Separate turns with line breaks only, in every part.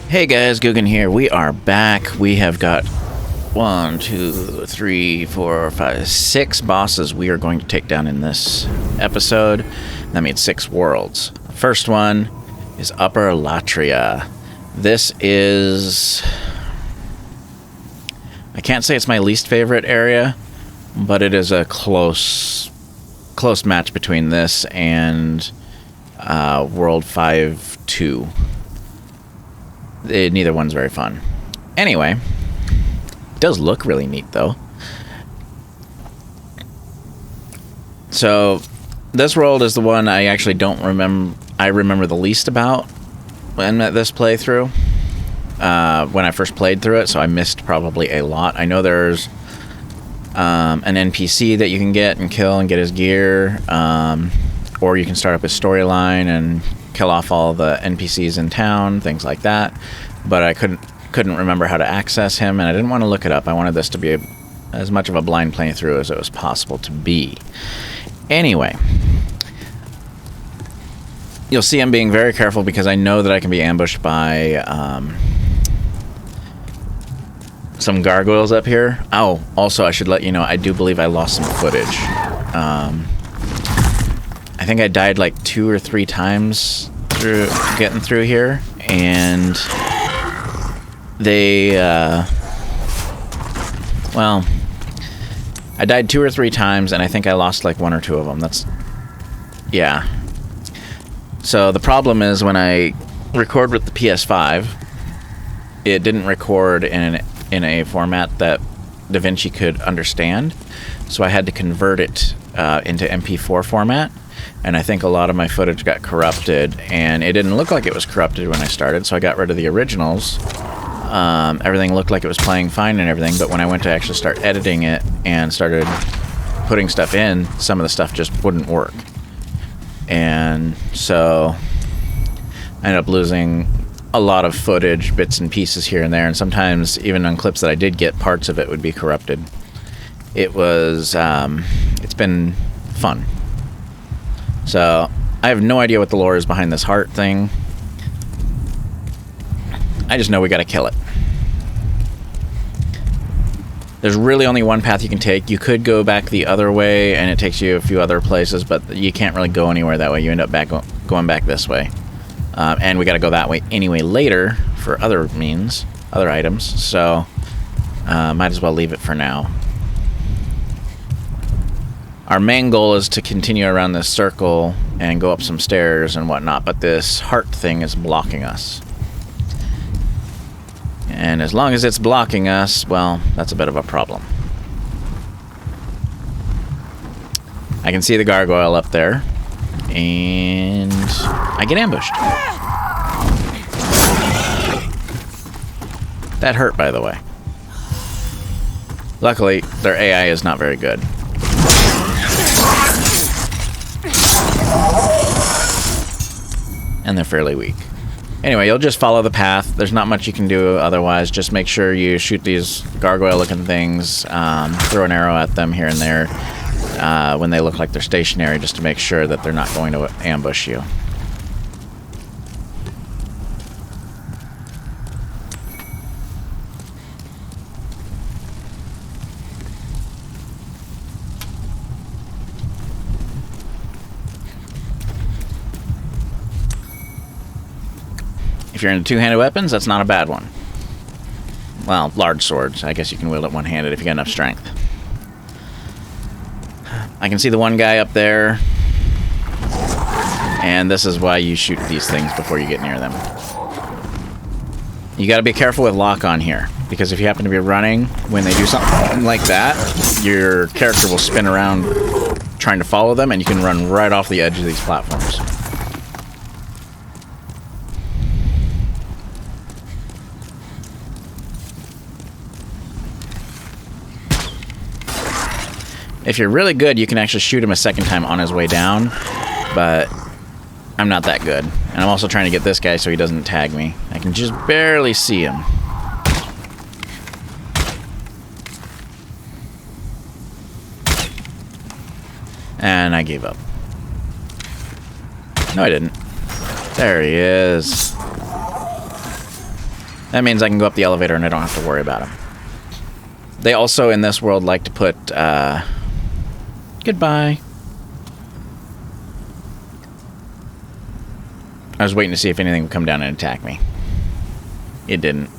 Hey guys, Guggen here. We are back. We have got 1, 2, 3, 4, 5, 6 bosses we are going to take down in this episode. That means 6 worlds. First one is Upper Latria. This is... I can't say it's my least favorite area, but it is a close match between this and World 5-2. Neither one's very fun. Anyway, it does look really neat though. So this world is the one I actually don't remember. I remember the least about when this playthrough. When I first played through it, so I missed probably a lot. I know there's an NPC that you can get and kill and get his gear, or you can start up his storyline and kill off all the NPCs in town, things like that. But I couldn't remember how to access him, and I didn't want to look it up. I wanted this to be as much of a blind playthrough as it was possible to be. Anyway, you'll see I'm being very careful because I know that I can be ambushed by some gargoyles up here. Oh, also I should let you know, I do believe I lost some footage. I think I died like 2 or 3 times through getting through here, and they, well, I died 2 or 3 times, and I think I lost like 1 or 2 of them. Yeah. So the problem is when I record with the PS5, it didn't record in a format that DaVinci could understand, so I had to convert it into MP4 format. And I think a lot of my footage got corrupted, and it didn't look like it was corrupted when I started, so I got rid of the originals. Everything looked like it was playing fine and everything, but when I went to actually start editing it and started putting stuff in, some of the stuff just wouldn't work. And so I ended up losing a lot of footage, bits and pieces here and there, and sometimes even on clips that I did get, parts of it would be corrupted. It was, it's been fun. So, I have no idea what the lore is behind this heart thing. I just know we gotta kill it. There's really only one path you can take. You could go back the other way, and it takes you a few other places, but you can't really go anywhere that way. You end up going back this way. And we gotta go that way anyway later for other means, other items. So, might as well leave it for now. Our main goal is to continue around this circle and go up some stairs and whatnot, but this heart thing is blocking us. And as long as it's blocking us, well, that's a bit of a problem. I can see the gargoyle up there, and I get ambushed. That hurt, by the way. Luckily, their AI is not very good. And they're fairly weak. Anyway, you'll just follow the path. There's not much you can do otherwise. Just make sure you shoot these gargoyle-looking things, throw an arrow at them here and there when they look like they're stationary, just to make sure that they're not going to ambush you. If you're into two-handed weapons, that's not a bad one. Well, large swords. I guess you can wield it one-handed if you got enough strength. I can see the one guy up there. And this is why you shoot these things before you get near them. You gotta be careful with lock-on here, because if you happen to be running, when they do something like that, your character will spin around trying to follow them, and you can run right off the edge of these platforms. If you're really good, you can actually shoot him a second time on his way down, but I'm not that good. And I'm also trying to get this guy so he doesn't tag me. I can just barely see him. And I gave up. No, I didn't. There he is. That means I can go up the elevator and I don't have to worry about them. They also, in this world, like to put, goodbye. I was waiting to see if anything would come down and attack me. It didn't.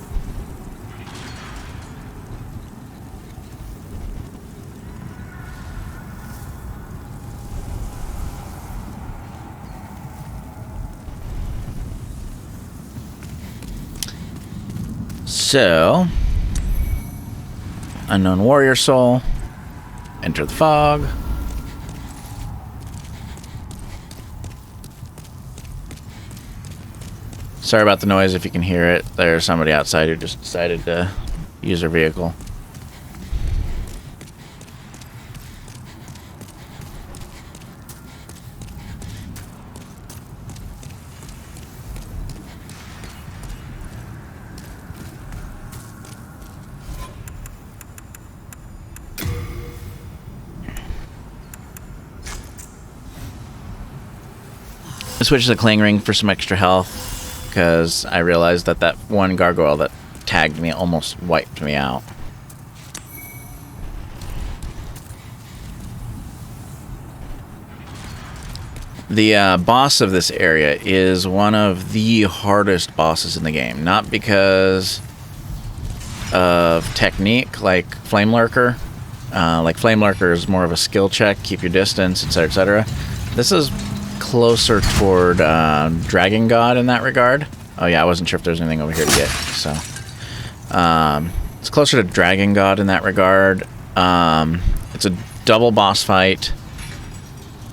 So, unknown warrior soul, enter the fog. Sorry about the noise if you can hear it. There's somebody outside who just decided to use their vehicle. I switched to the cling ring for some extra health because I realized that that one gargoyle that tagged me almost wiped me out. The boss of this area is one of the hardest bosses in the game. Not because of technique like Flame Lurker. Like Flame Lurker is more of a skill check, keep your distance, etc., etc. This is closer toward Dragon God in that regard. Oh yeah, I wasn't sure if there's anything over here to get, so it's closer to Dragon God in that regard. It's a double boss fight,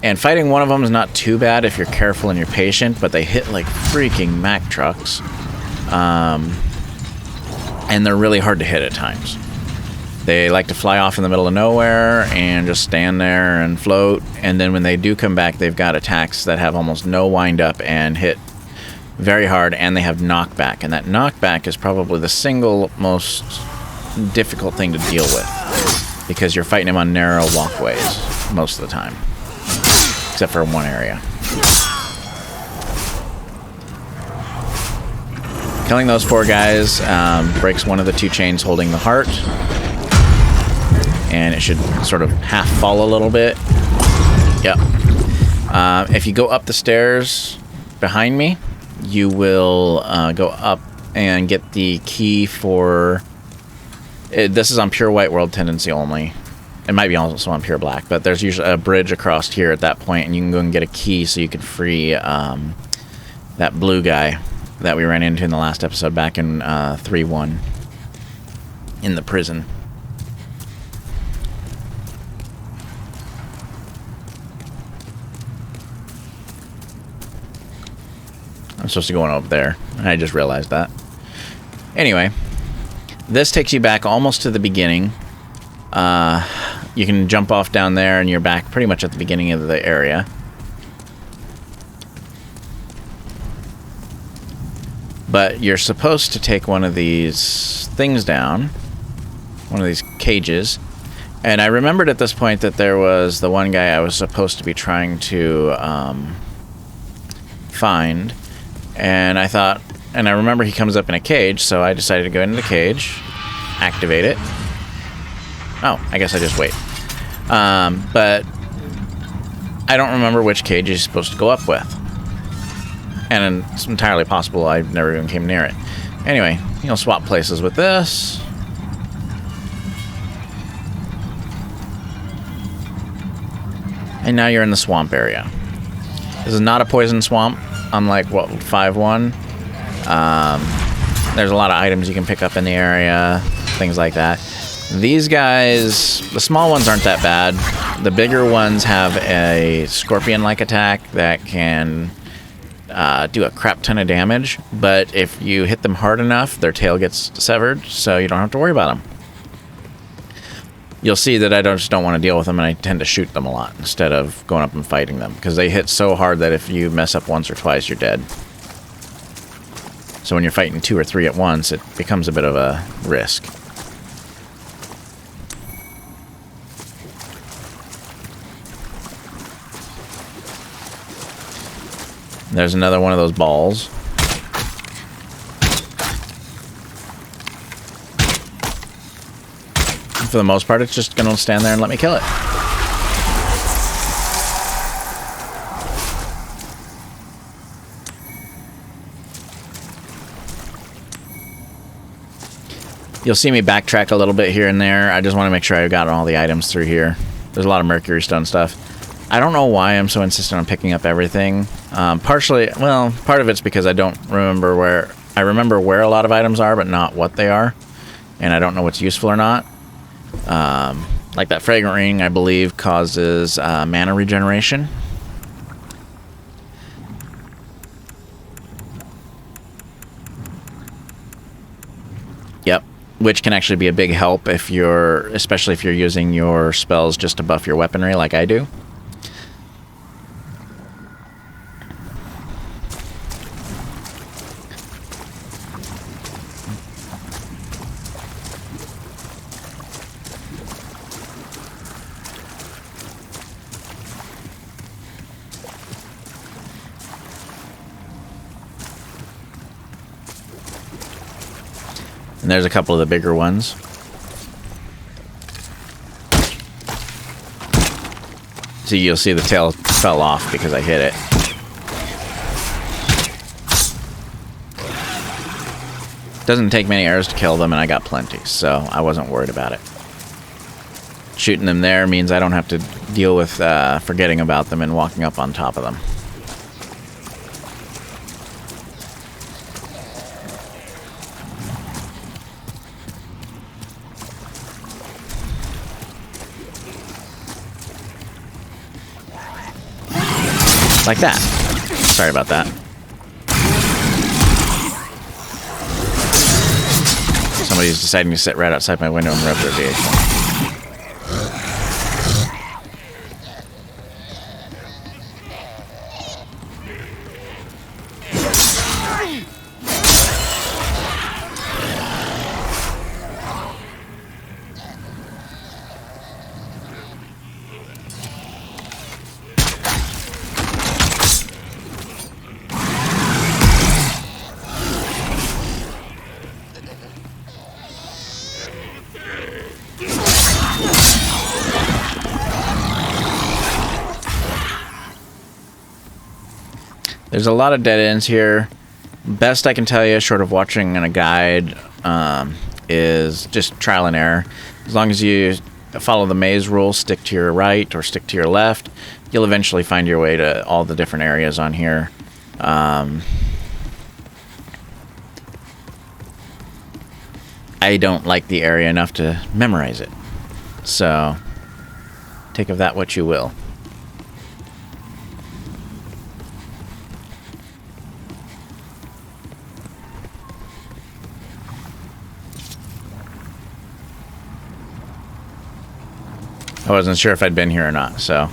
and fighting one of them is not too bad if you're careful and you're patient, but they hit like freaking Mack trucks, and they're really hard to hit at times. They like to fly off in the middle of nowhere and just stand there and float. And then when they do come back, they've got attacks that have almost no wind up and hit very hard. And they have knockback. And that knockback is probably the single most difficult thing to deal with, because you're fighting them on narrow walkways most of the time, except for one area. Killing those 4 guys breaks one of the 2 chains holding the heart. And it should sort of half fall a little bit. Yep. If you go up the stairs behind me, you will go up and get the key for... This is on Pure White World tendency only. It might be also on Pure Black, but there's usually a bridge across here at that point, and you can go and get a key so you can free that blue guy that we ran into in the last episode back in 3-1 in the prison. I'm supposed to go on over there. I just realized that. Anyway, this takes you back almost to the beginning. You can jump off down there and you're back pretty much at the beginning of the area. But you're supposed to take one of these things down. One of these cages. And I remembered at this point that there was the one guy I was supposed to be trying to find. And I thought, and I remember he comes up in a cage, so I decided to go into the cage, activate it. Oh, I guess I just wait. But I don't remember which cage he's supposed to go up with. And it's entirely possible I never even came near it. Anyway, you'll swap places with this. And now you're in the swamp area. This is not a poison swamp. Unlike what 5-1, there's a lot of items you can pick up in the area, things like that. These guys, the small ones aren't that bad. The bigger ones have a scorpion-like attack that can do a crap ton of damage, but if you hit them hard enough, their tail gets severed, so you don't have to worry about them. You'll see that I just don't want to deal with them, and I tend to shoot them a lot instead of going up and fighting them, because they hit so hard that if you mess up once or twice, you're dead. So when you're fighting 2 or 3 at once, it becomes a bit of a risk. There's another one of those balls. for the most part, it's just going to stand there and let me kill it. You'll see me backtrack a little bit here and there. I just want to make sure I got all the items through here. There's a lot of mercury stone stuff. I don't know why I'm so insistent on picking up everything. Partially, well, part of it's because I don't remember where... I remember where a lot of items are, but not what they are. And I don't know what's useful or not. Like that fragrant ring, I believe, causes mana regeneration. Yep. Which can actually be a big help if you're, especially if you're using your spells just to buff your weaponry like I do. And there's a couple of the bigger ones. So you'll see the tail fell off because I hit it. Doesn't take many arrows to kill them, and I got plenty, so I wasn't worried about it. Shooting them there means I don't have to deal with forgetting about them and walking up on top of them. Like that. Sorry about that. Somebody's deciding to sit right outside my window and rev their vehicle. There's a lot of dead ends here. Best I can tell you, short of watching in a guide, is just trial and error. As long as you follow the maze rule, stick to your right or stick to your left, you'll eventually find your way to all the different areas on here. I don't like the area enough to memorize it. So, take of that what you will. I wasn't sure if I'd been here or not, so...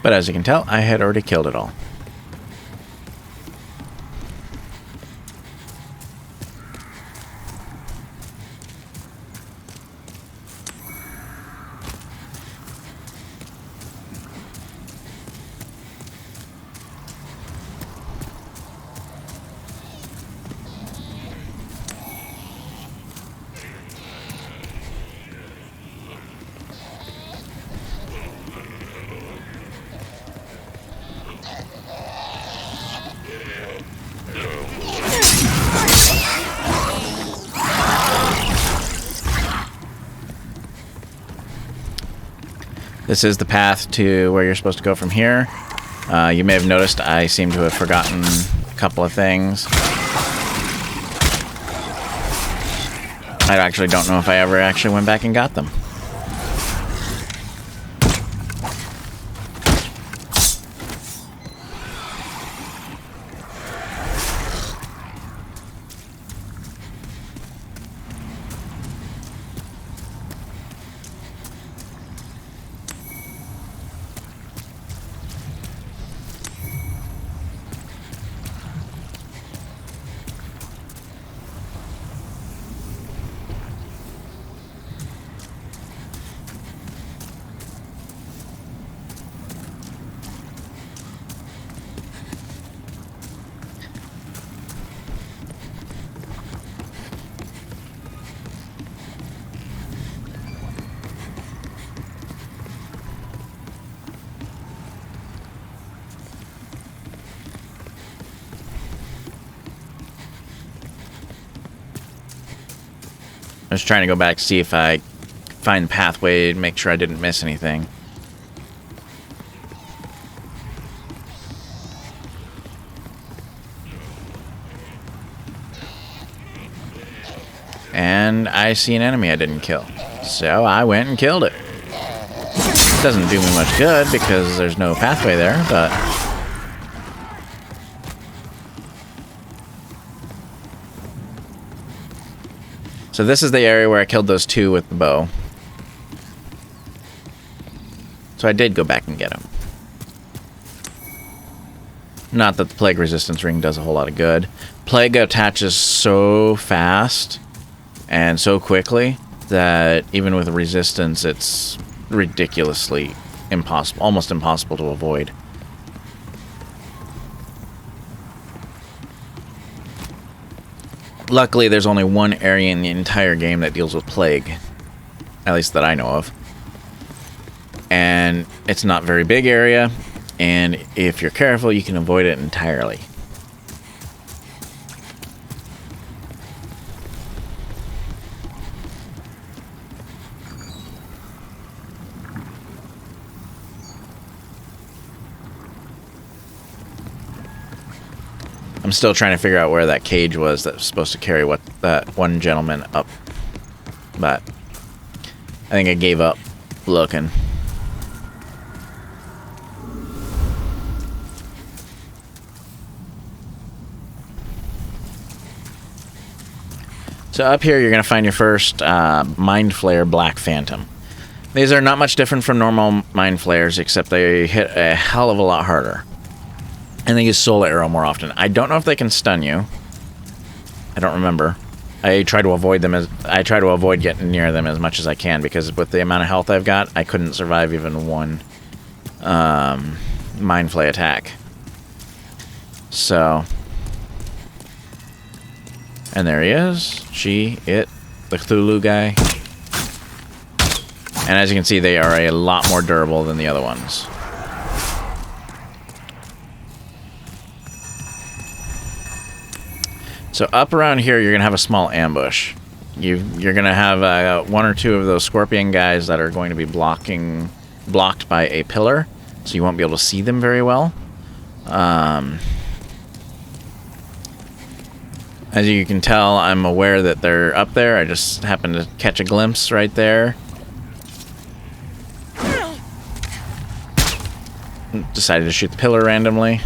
But as you can tell, I had already killed it all. This is the path to where you're supposed to go from here. You may have noticed I seem to have forgotten a couple of things. I actually don't know if I ever actually went back and got them. I was trying to go back to see if I find the pathway, make sure I didn't miss anything. And I see an enemy I didn't kill. So I went and killed it. Doesn't do me much good because there's no pathway there, but... So this is the area where I killed those two with the bow. So I did go back and get them. Not that the Plague Resistance Ring does a whole lot of good. Plague attaches so fast and so quickly that even with resistance, it's ridiculously impossible, almost impossible to avoid. Luckily, there's only one area in the entire game that deals with plague, at least that I know of. And it's not a very big area, and if you're careful, you can avoid it entirely. I'm still trying to figure out where that cage was that was supposed to carry that one gentleman up. But I think I gave up looking. So up here you're going to find your first Mind Flayer Black Phantom. These are not much different from normal Mind Flayers, except they hit a hell of a lot harder. And they use Soul Arrow more often. I don't know if they can stun you. I don't remember. I try to avoid getting near them as much as I can, because with the amount of health I've got, I couldn't survive even one Mind Flay attack. So, and there he is. The Cthulhu guy. And as you can see, they are a lot more durable than the other ones. So up around here, you're going to have a small ambush. You're going to have one or two of those scorpion guys that are going to be blocked by a pillar, so you won't be able to see them very well. As you can tell, I'm aware that they're up there. I just happened to catch a glimpse right there. Decided to shoot the pillar randomly.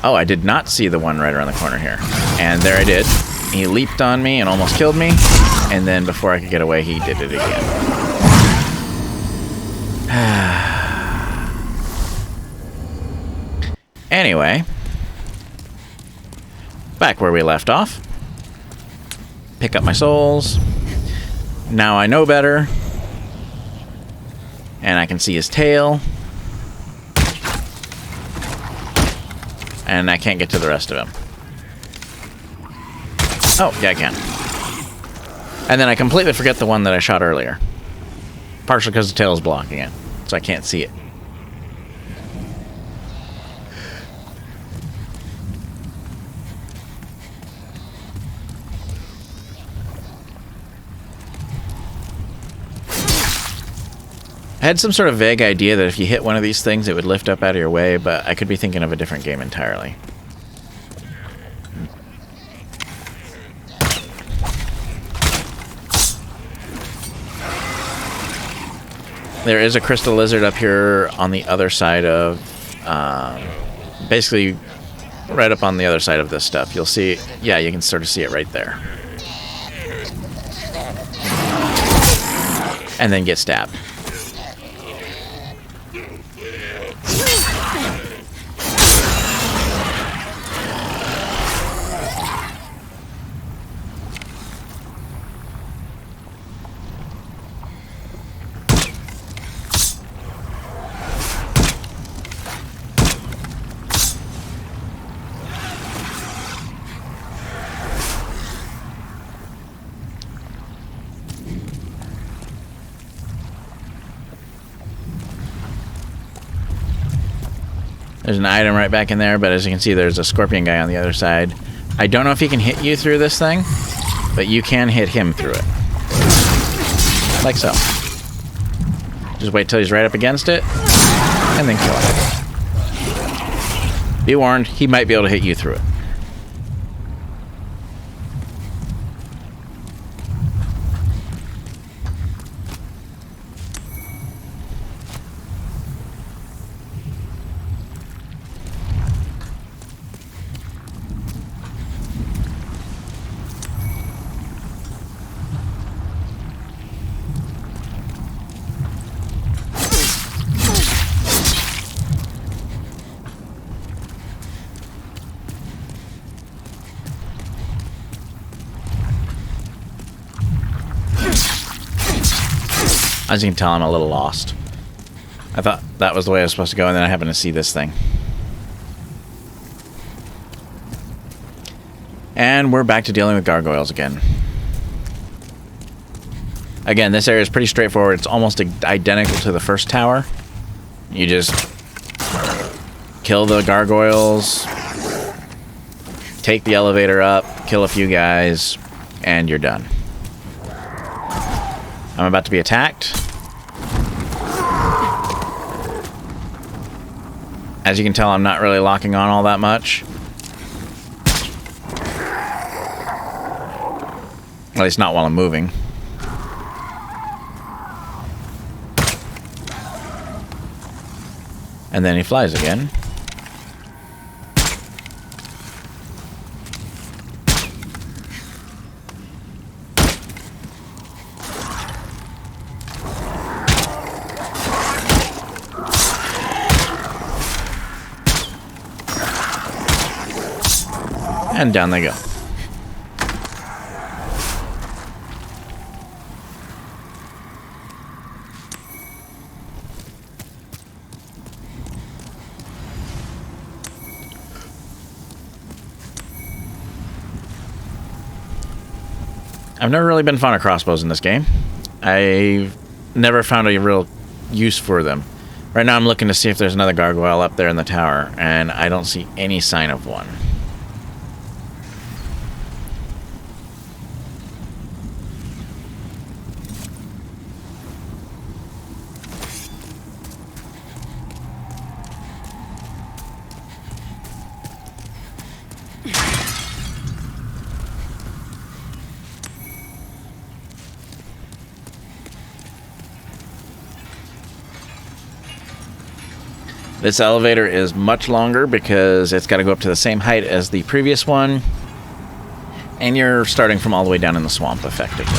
Oh, I did not see the one right around the corner here. And there I did. He leaped on me and almost killed me. And then before I could get away, he did it again. Anyway. Back where we left off. Pick up my souls. Now I know better. And I can see his tail. And I can't get to the rest of him. Oh, yeah, I can. And then I completely forget the one that I shot earlier. Partially because the tail is blocking it, so I can't see it. I had some sort of vague idea that if you hit one of these things, it would lift up out of your way, but I could be thinking of a different game entirely. There is a crystal lizard up here on the other side of... basically, right up on the other side of this stuff. You'll see... Yeah, you can sort of see it right there. And then get stabbed. There's an item right back in there, but as you can see, there's a scorpion guy on the other side. I don't know if he can hit you through this thing, but you can hit him through it. Like so. Just wait till he's right up against it, and then kill him. Be warned, he might be able to hit you through it. As you can tell, I'm a little lost. I thought that was the way I was supposed to go, and then I happened to see this thing. And we're back to dealing with gargoyles again. Again, this area is pretty straightforward. It's almost identical to the first tower. You just kill the gargoyles, take the elevator up, kill a few guys, and you're done. I'm about to be attacked. As you can tell, I'm not really locking on all that much. At least not while I'm moving. And then he flies again. And down they go. I've never really been fond of crossbows in this game. I've never found a real use for them. Right now I'm looking to see if there's another gargoyle up there in the tower, and I don't see any sign of one. This elevator is much longer because it's got to go up to the same height as the previous one. And you're starting from all the way down in the swamp, effectively.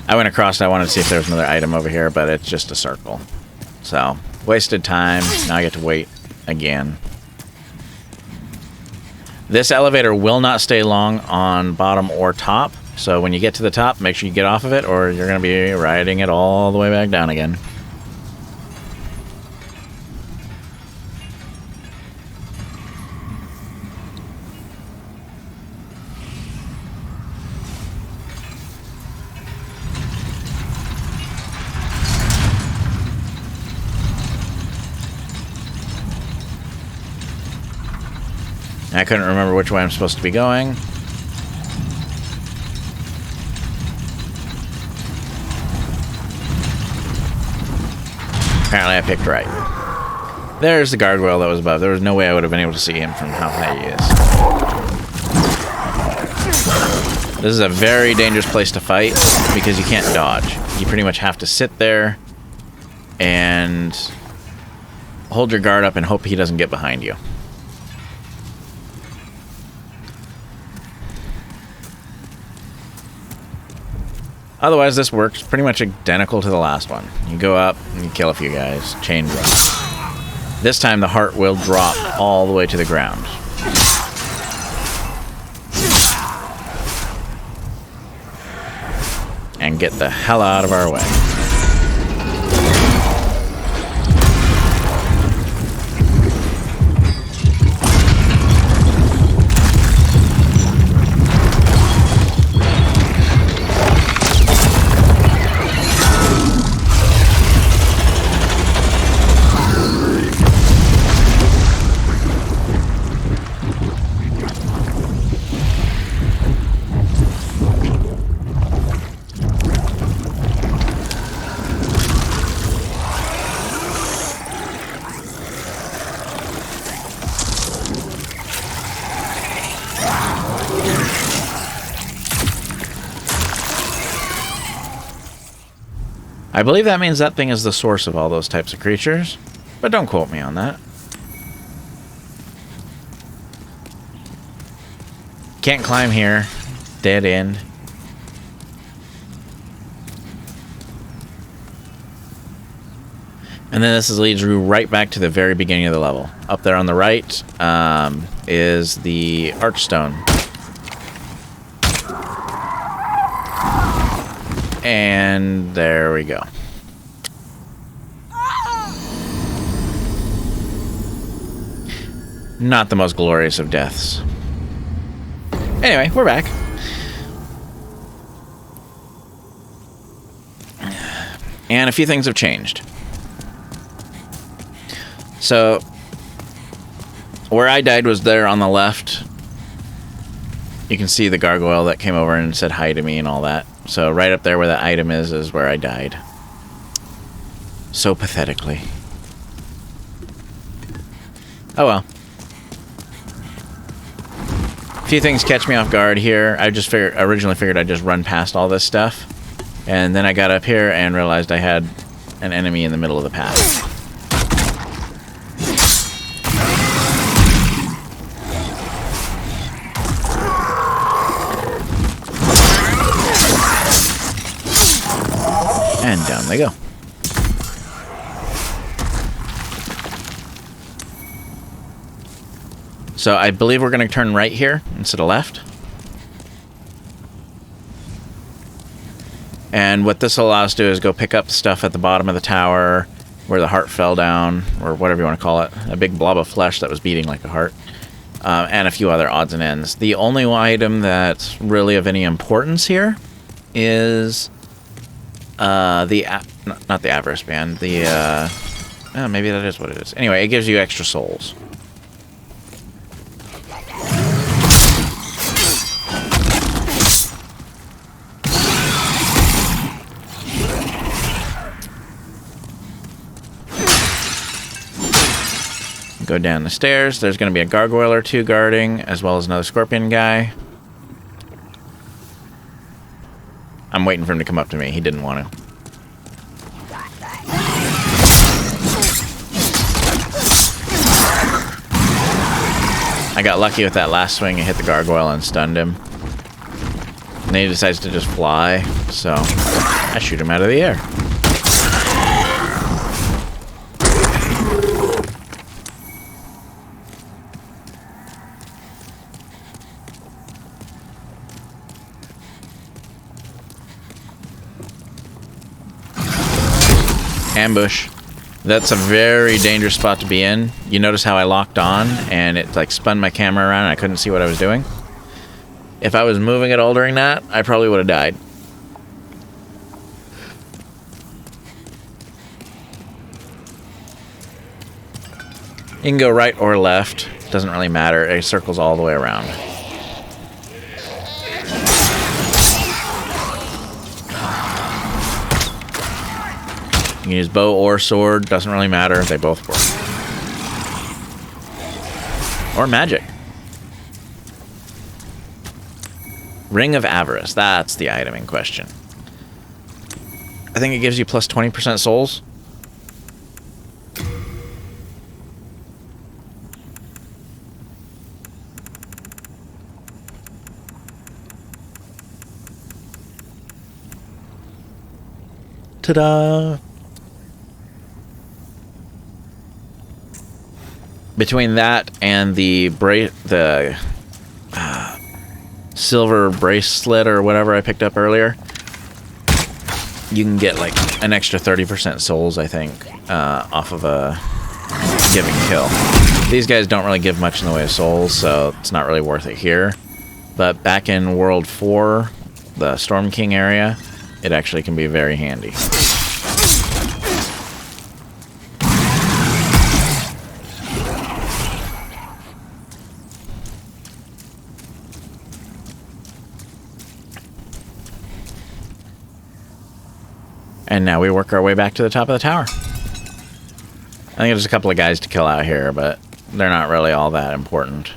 I went across and I wanted to see if there was another item over here, but it's just a circle. So, wasted time. Now I get to wait again. This elevator will not stay long on bottom or top. So when you get to the top, make sure you get off of it, or you're going to be riding it all the way back down again. I couldn't remember which way I'm supposed to be going. Apparently I picked right. There's the gargoyle that was above. There was no way I would have been able to see him from how high he is. This is a very dangerous place to fight because you can't dodge. You pretty much have to sit there and hold your guard up and hope he doesn't get behind you. Otherwise, this works pretty much identical to the last one. You go up, and you kill a few guys, chain drop. This time, the heart will drop all the way to the ground. And get the hell out of our way. I believe that means that thing is the source of all those types of creatures, but don't quote me on that. Can't climb here. Dead end. And then this leads you right back to the very beginning of the level. Up there on the right is the Archstone. And there we go. Not the most glorious of deaths. Anyway, we're back. And a few things have changed. So, where I died was there on the left. You can see the gargoyle that came over and said hi to me and all that. So, right up there where that item is where I died. So pathetically. Oh well. A few things catch me off guard here. I just originally figured I'd just run past all this stuff. And then I got up here and realized I had an enemy in the middle of the path. And down they go. So I believe we're going to turn right here instead of left. And what this will allow us to do is go pick up stuff at the bottom of the tower where the heart fell down, or whatever you want to call it. A big blob of flesh that was beating like a heart. And a few other odds and ends. The only item that's really of any importance here is not the Avarice Band. Maybe that is what it is. Anyway, it gives you extra souls. Go down the stairs. There's going to be a gargoyle or two guarding, as well as another scorpion guy. I'm waiting for him to come up to me. He didn't want to. I got lucky with that last swing and hit the gargoyle and stunned him. And then he decides to just fly, so I shoot him out of the air. Ambush. That's a very dangerous spot to be in. You notice how I locked on and it like spun my camera around and I couldn't see what I was doing. If I was moving at all during that, I probably would have died. You can go right or left. Doesn't really matter. It circles all the way around. You can use bow or sword, doesn't really matter, they both work. Or magic. Ring of Avarice, that's the item in question. I think it gives you plus 20% souls. Ta-da! Between that and the silver bracelet or whatever I picked up earlier, you can get like an extra 30% souls, I think, off of a given kill. These guys don't really give much in the way of souls, so it's not really worth it here. But back in World 4, the Storm King area, it actually can be very handy. And now we work our way back to the top of the tower. I think there's a couple of guys to kill out here, but they're not really all that important.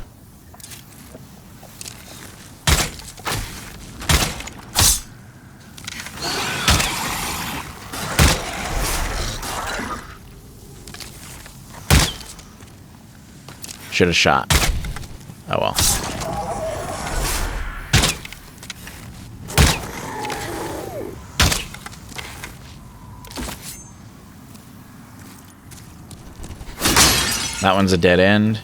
Should have shot. Oh well. That one's a dead end.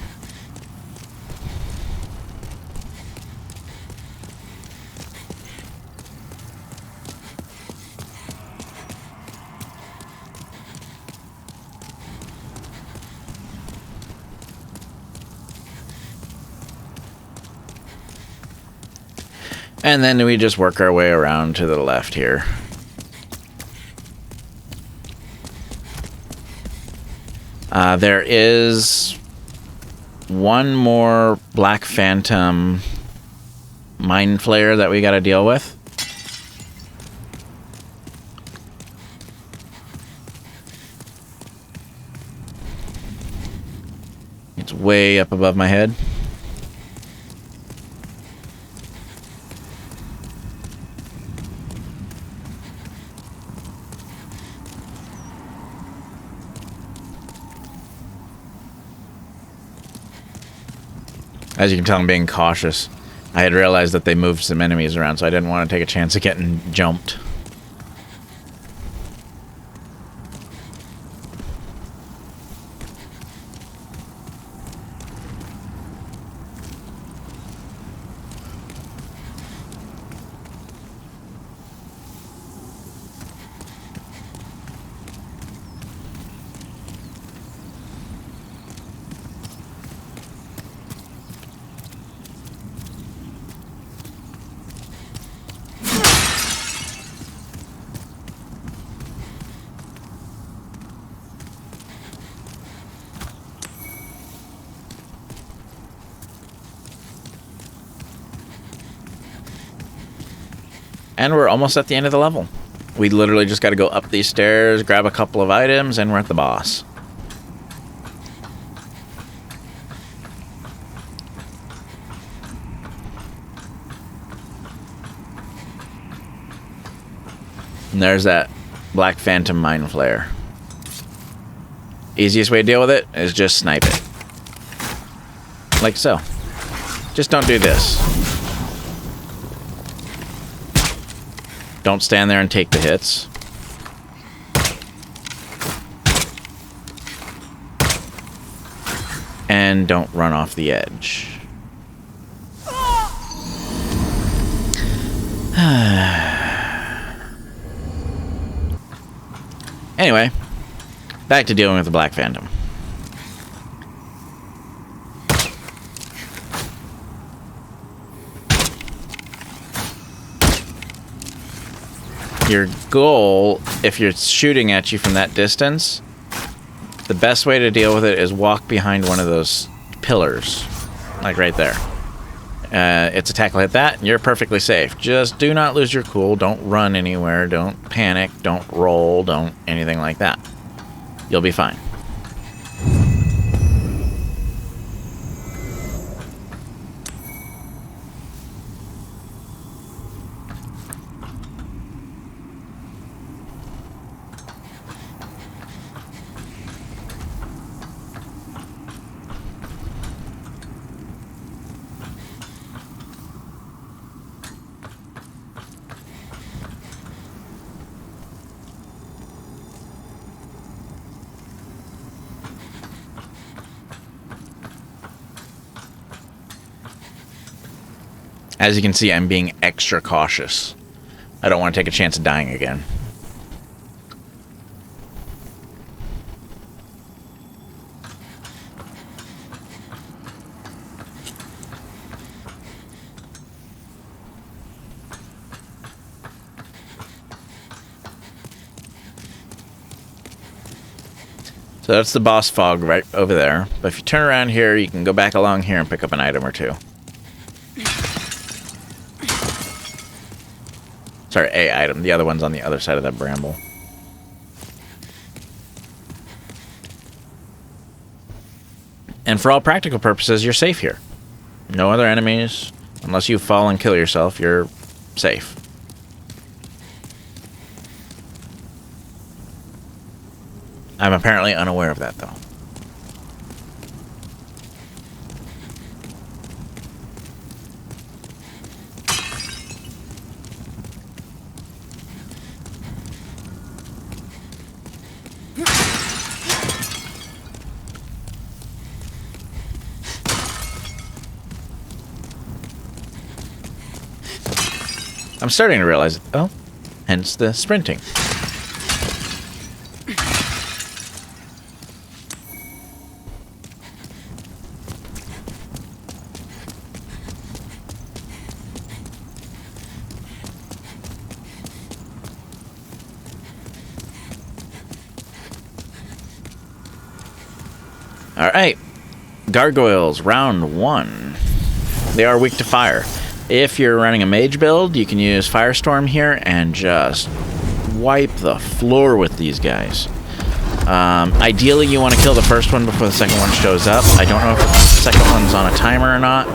And then we just work our way around to the left here. There is one more Black Phantom Mind Flayer that we got to deal with. It's way up above my head. As you can tell, I'm being cautious. I had realized that they moved some enemies around, so I didn't want to take a chance of getting jumped. And we're almost at the end of the level. We literally just got to go up these stairs, grab a couple of items, and we're at the boss. And there's that Black Phantom Mind Flayer. Easiest way to deal with it is just snipe it. Like so. Just don't do this. Don't stand there and take the hits. And don't run off the edge. Anyway, back to dealing with the Black Phantom. Your goal, if you're shooting at you from that distance, the best way to deal with it is walk behind one of those pillars. Like right there. Its attack will hit that, and you're perfectly safe. Just do not lose your cool. Don't run anywhere. Don't panic. Don't roll. Don't anything like that. You'll be fine. As you can see, I'm being extra cautious. I don't want to take a chance of dying again. So that's the boss fog right over there. But if you turn around here, you can go back along here and pick up an item or two. Sorry, a item. The other one's on the other side of that bramble. And for all practical purposes, you're safe here. No other enemies. Unless you fall and kill yourself, you're safe. I'm apparently unaware of that, though. I'm starting to realize, oh, hence the sprinting. Alright, Gargoyles, round 1. They are weak to fire. If you're running a mage build, you can use Firestorm here and just wipe the floor with these guys. Ideally, you want to kill the first one before the second one shows up. I don't know if the second one's on a timer or not.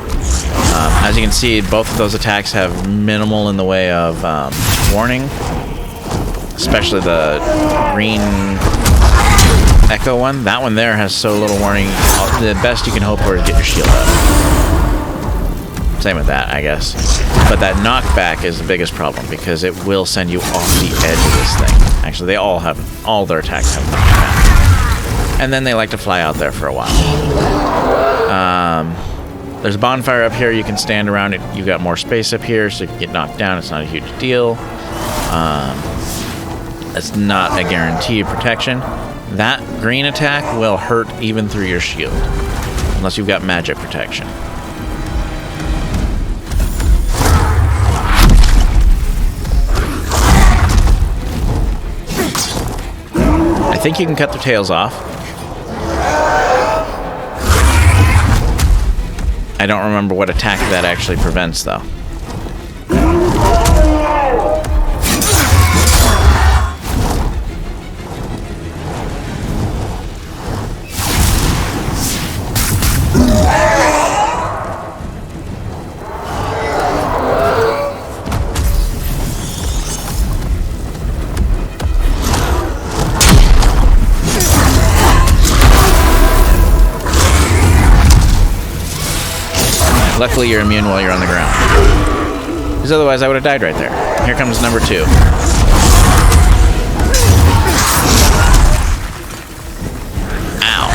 As you can see, both of those attacks have minimal in the way of warning. Especially the green Echo one. That one there has so little warning. The best you can hope for is get your shield up. Same with that, I guess. But that knockback is the biggest problem because it will send you off the edge of this thing. Actually, they all their attacks have knockback. And then they like to fly out there for a while. There's a bonfire up here. You can stand around it. You've got more space up here, so if you get knocked down, it's not a huge deal. It's not a guaranteed protection. That green attack will hurt even through your shield, unless you've got magic protection. I think you can cut their tails off. I don't remember what attack that actually prevents, though. Luckily, you're immune while you're on the ground. Because otherwise, I would have died right there. Here comes number 2. Ow.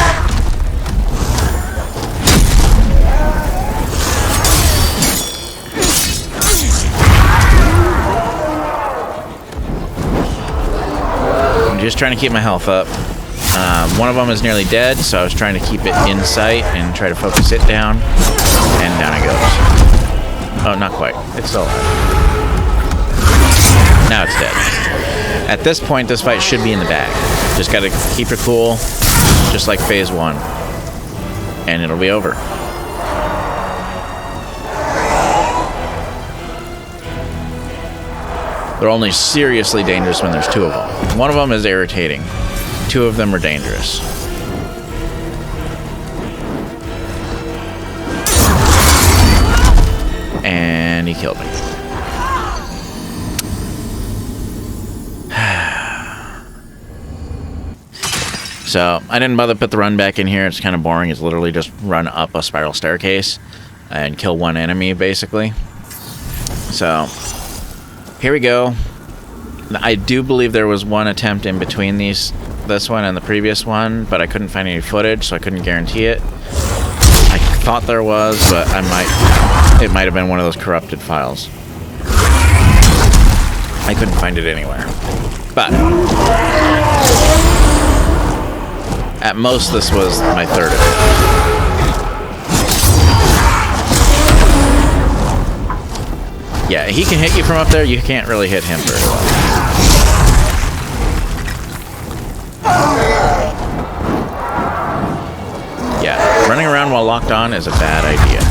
I'm just trying to keep my health up. One of them is nearly dead, so I was trying to keep it in sight and try to focus it down. And down it goes. Oh, not quite. It's still alive. Now it's dead. At this point, this fight should be in the bag. Just gotta keep it cool, just like phase 1. And it'll be over. They're only seriously dangerous when there's 2 of them. One of them is irritating. 2 of them are dangerous. And he killed me. So, I didn't bother to put the run back in here. It's kind of boring. It's literally just run up a spiral staircase and kill one enemy, basically. So, here we go. I do believe there was one attempt in between this one and the previous one, but I couldn't find any footage, so I couldn't guarantee it. I thought there was, but it might have been one of those corrupted files. I couldn't find it anywhere. But at most, this was my 3rd attempt. Yeah, he can hit you from up there. You can't really hit him very well. Yeah, running around while locked on is a bad idea.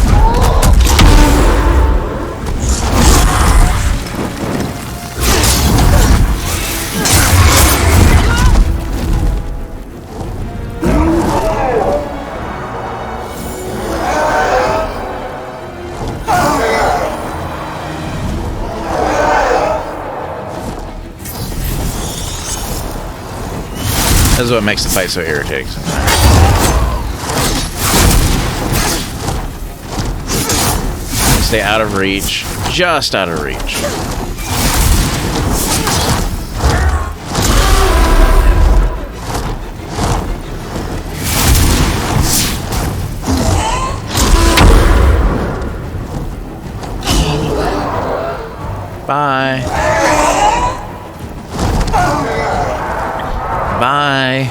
This is what makes the fight so irritating sometimes. Stay out of reach. Just out of reach. Bye. Bye.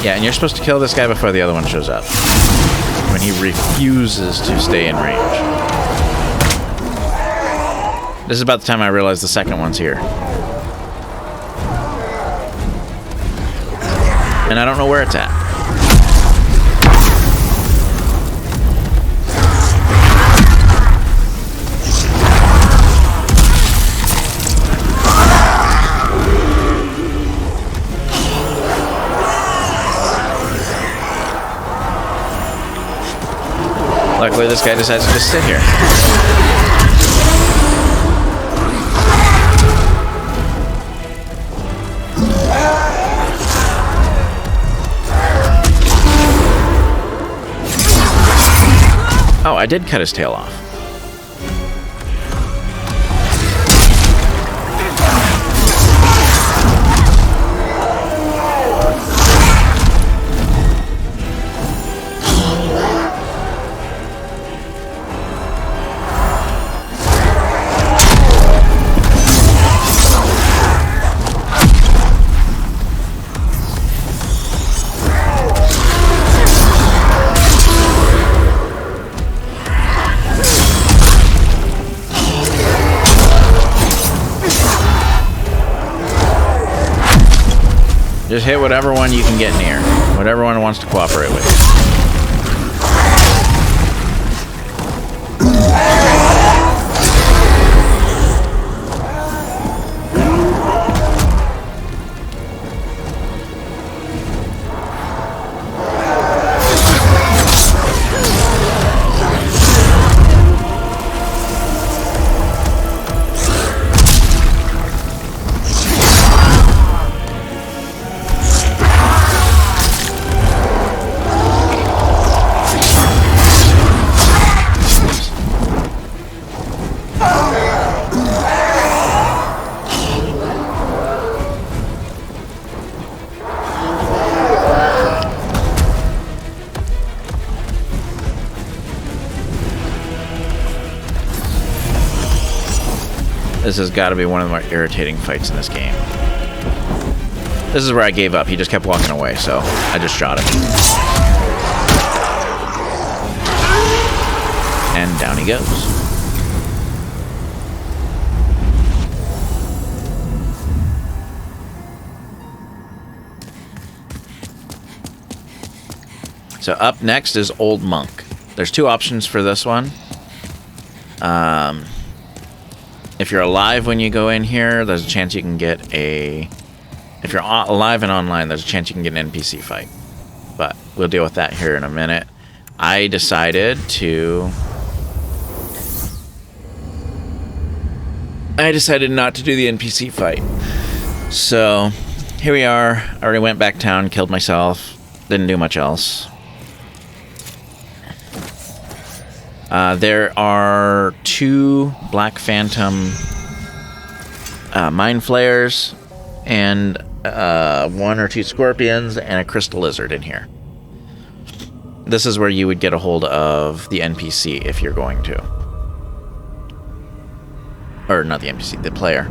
Yeah, and you're supposed to kill this guy before the other one shows up. When he refuses to stay in range. This is about the time I realized the second one's here. And I don't know where it's at. Luckily, this guy decides to just sit here. Oh, I did cut his tail off. Just hit whatever one you can get near. Whatever one wants to cooperate with you. This has got to be one of the more irritating fights in this game. This is where I gave up. He just kept walking away, so I just shot him. And down he goes. So up next is Old Monk. There's two options for this one. If you're alive when you go in here, there's a chance you can get a... If you're alive and online, there's a chance you can get an NPC fight. But we'll deal with that here in a minute. I decided not to do the NPC fight. So, here we are. I already went back down, killed myself. Didn't do much else. There are 2 Black Phantom Mind Flayers and 1 or 2 Scorpions and a Crystal Lizard in here. This is where you would get a hold of the NPC if you're going to. Or not the NPC, the player.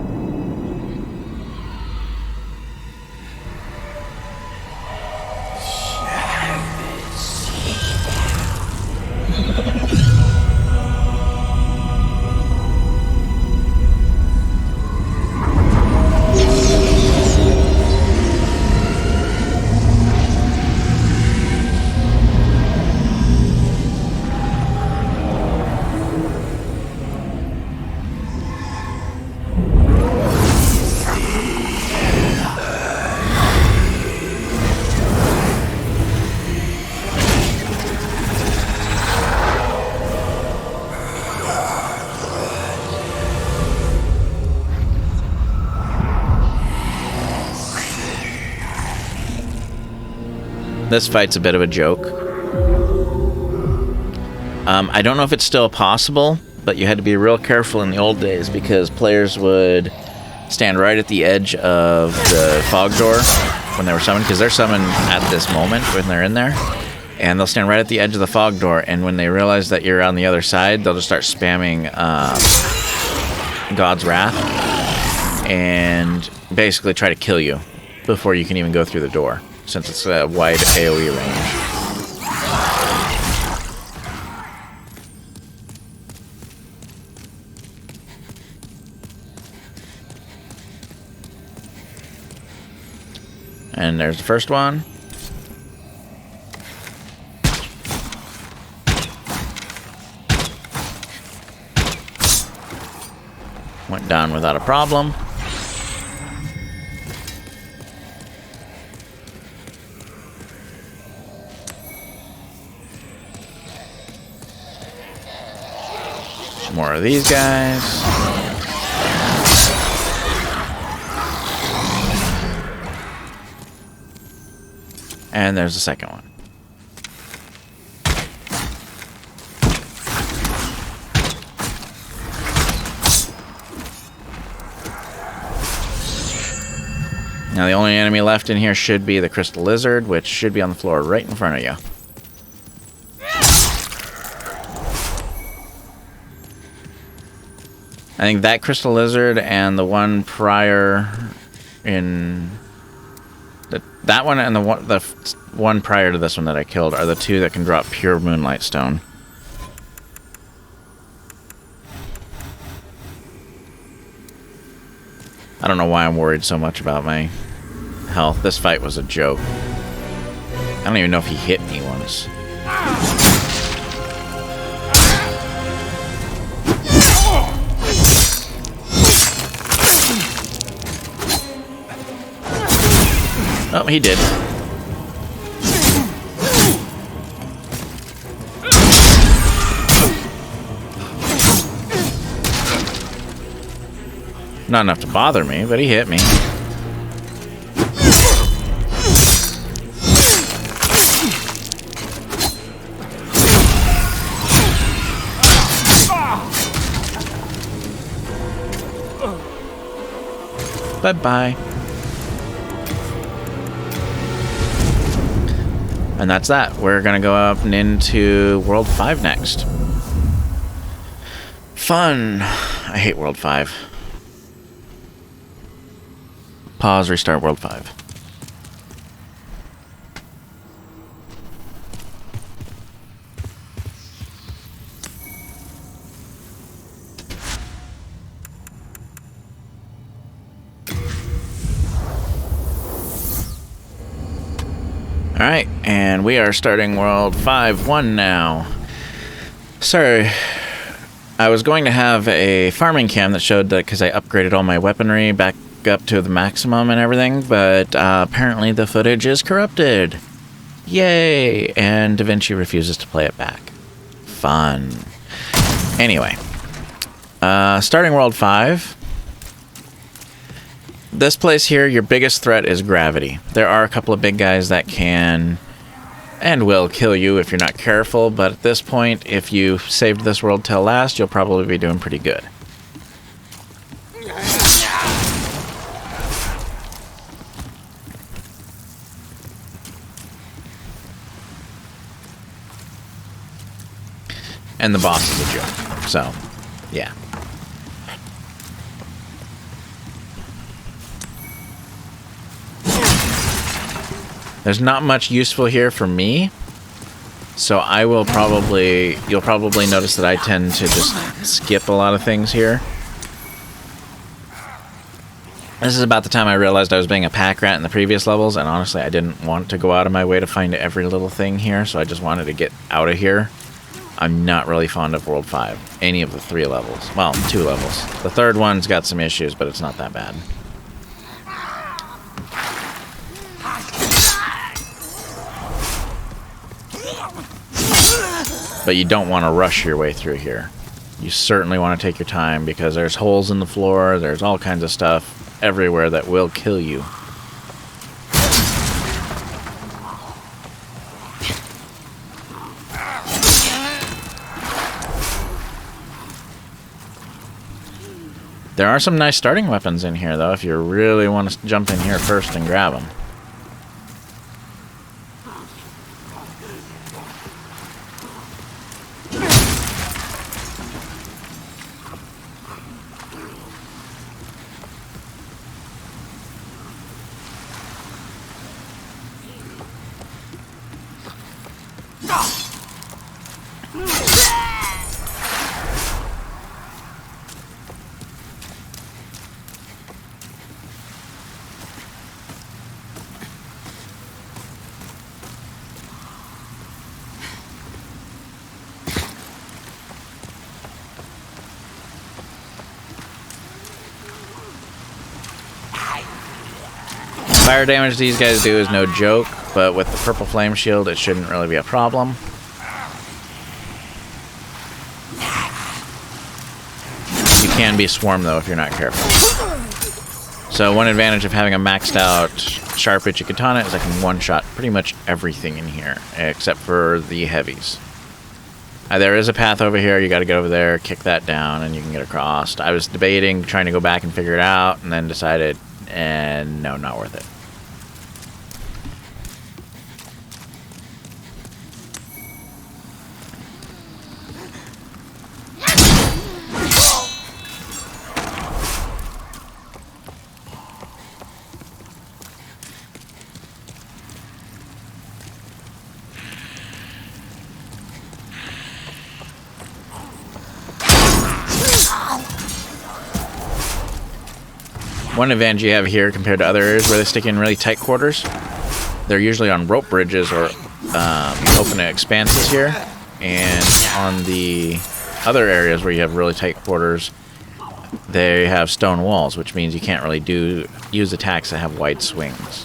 This fight's a bit of a joke. I don't know if it's still possible, but you had to be real careful in the old days because players would stand right at the edge of the fog door when they were summoned, because they're summoned at this moment when they're in there. And they'll stand right at the edge of the fog door, and when they realize that you're on the other side, they'll just start spamming God's Wrath and basically try to kill you before you can even go through the door, since it's a wide AoE range. And there's the first one. Went down without a problem. More of these guys. And there's the second one. Now the only enemy left in here should be the crystal lizard, which should be on the floor right in front of you. I think that crystal lizard and the one prior in that one and the one prior to this one that I killed are the two that can drop pure moonlight stone. I don't know why I'm worried so much about my health. This fight was a joke. I don't even know if he hit me once. Oh, he did. Not enough to bother me, but he hit me. Bye-bye. And that's that. We're gonna go up and into World 5 next. Fun. I hate World 5. Pause, restart World 5. Alright, and we are starting World 5-1 now. Sorry, I was going to have a farming cam that showed that because I upgraded all my weaponry back up to the maximum and everything, but apparently the footage is corrupted. Yay! And DaVinci refuses to play it back. Fun. Anyway, starting World 5. This place here, your biggest threat is gravity. There are a couple of big guys that can and will kill you if you're not careful, but at this point, if you saved this world till last, you'll probably be doing pretty good. And the boss is a joke, so, yeah. There's not much useful here for me, so I will probably, you'll probably notice that I tend to just skip a lot of things here. This is about the time I realized I was being a pack rat in the previous levels, and honestly I didn't want to go out of my way to find every little thing here, so I just wanted to get out of here. I'm not really fond of World 5, any of the 3 levels. Well, 2 levels. The third one's got some issues, but it's not that bad. But you don't want to rush your way through here. You certainly want to take your time because there's holes in the floor, there's all kinds of stuff everywhere that will kill you. There are some nice starting weapons in here though if you really want to jump in here first and grab them. Fire damage these guys do is no joke, but with the purple flame shield, it shouldn't really be a problem. You can be swarmed though if you're not careful. So one advantage of having a maxed out sharp itchy katana is I can one-shot pretty much everything in here, except for the heavies. There is a path over here, you gotta get over there, kick that down, and you can get across. I was debating trying to go back and figure it out, and then decided, and no, not worth it. One advantage you have here compared to other areas where they stick in really tight quarters, they're usually on rope bridges or open expanses here, and on the other areas where you have really tight quarters, they have stone walls, which means you can't really use attacks that have wide swings.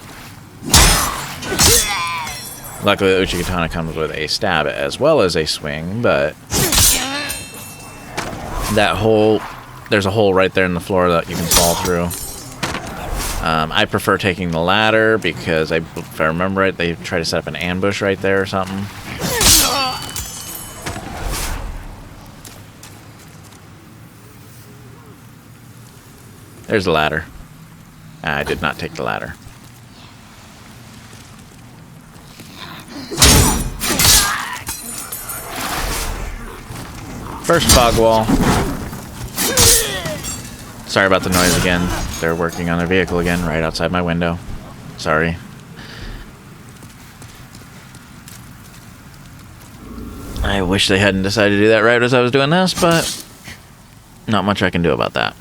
Luckily, the Uchi-Katana comes with a stab as well as a swing, but there's a hole right there in the floor that you can fall through. I prefer taking the ladder because if I remember right, they try to set up an ambush right there or something. There's the ladder. I did not take the ladder. First fog wall. Sorry about the noise again. They're working on their vehicle again right outside my window. Sorry. I wish they hadn't decided to do that right as I was doing this, but not much I can do about that.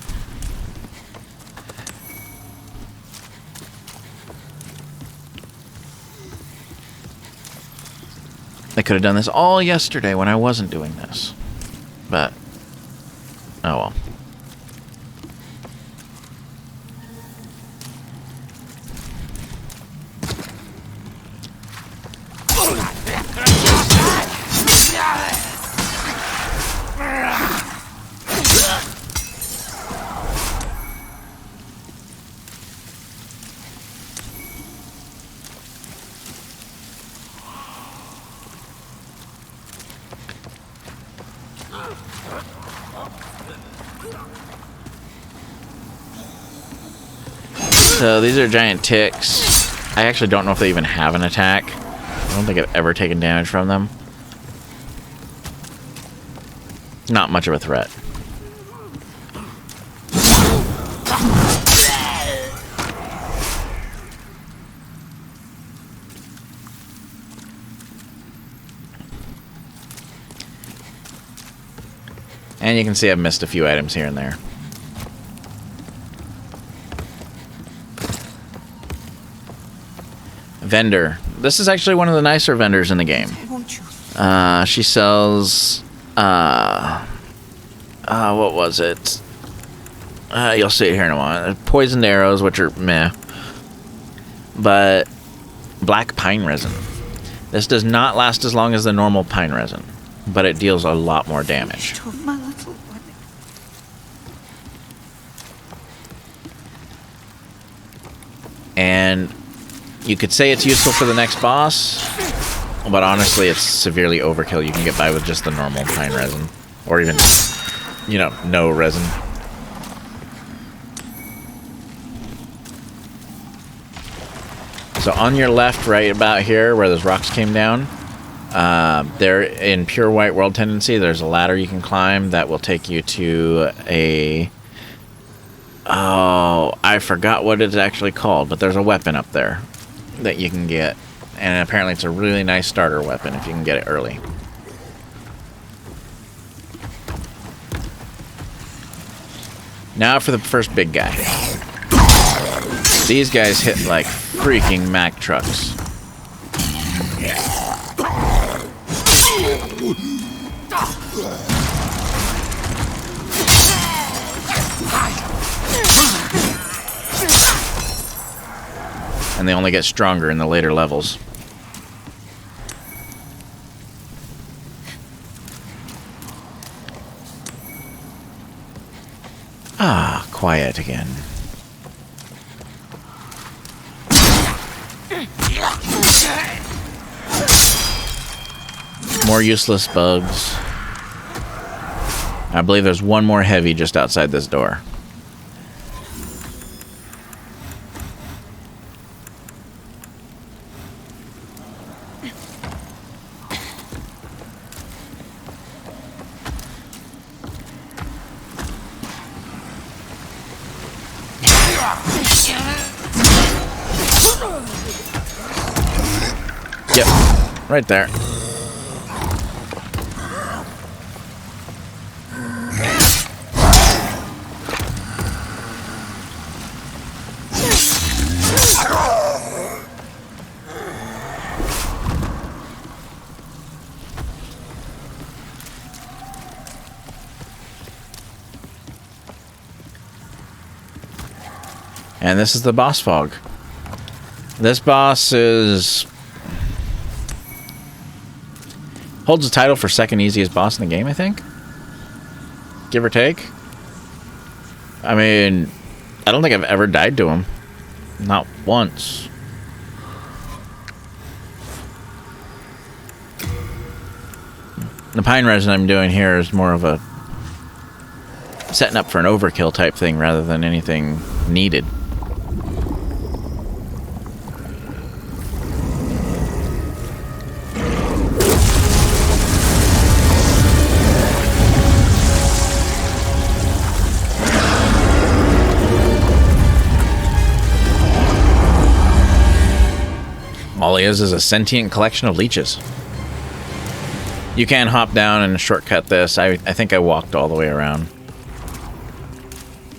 They could have done this all yesterday when I wasn't doing this. But, oh well. So these are giant ticks. I actually don't know if they even have an attack. I don't think I've ever taken damage from them. Not much of a threat. And you can see I've missed a few items here and there. Vendor. This is actually one of the nicer vendors in the game. She sells what was it? You'll see it here in a moment. Poisoned arrows, which are meh. But black pine resin. This does not last as long as the normal pine resin, but it deals a lot more damage. And you could say it's useful for the next boss, but honestly, it's severely overkill. You can get by with just the normal pine resin, or even, you know, no resin. So on your left, right about here, where those rocks came down, there in Pure White World Tendency, there's a ladder you can climb that will take you to a... Oh, I forgot what it's actually called, but there's a weapon up there that you can get. and apparently it's a really nice starter weapon if you can get it early. Now for the first big guy. These guys hit like freaking Mack trucks. And they only get stronger in the later levels. Ah, quiet again. More useless bugs. I believe there's one more heavy just outside this door. Yep, right there. And this is the boss fog. This boss holds the title for second easiest boss in the game, I think. Give or take. I mean, I don't think I've ever died to him. Not once. The pine resin I'm doing here is more of a setting up for an overkill type thing rather than anything needed. All he is a sentient collection of leeches. You can hop down and shortcut this. I think I walked all the way around.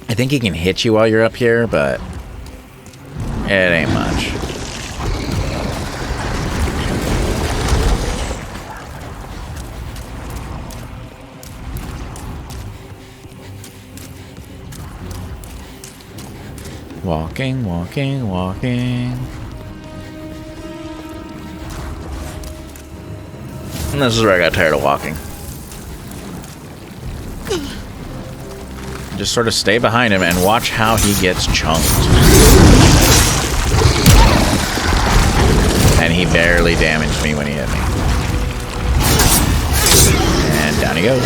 I think he can hit you while you're up here, but it ain't much. Walking, walking, walking. And this is where I got tired of walking. Just sort of stay behind him and watch how he gets chunked. And he barely damaged me when he hit me. And down he goes.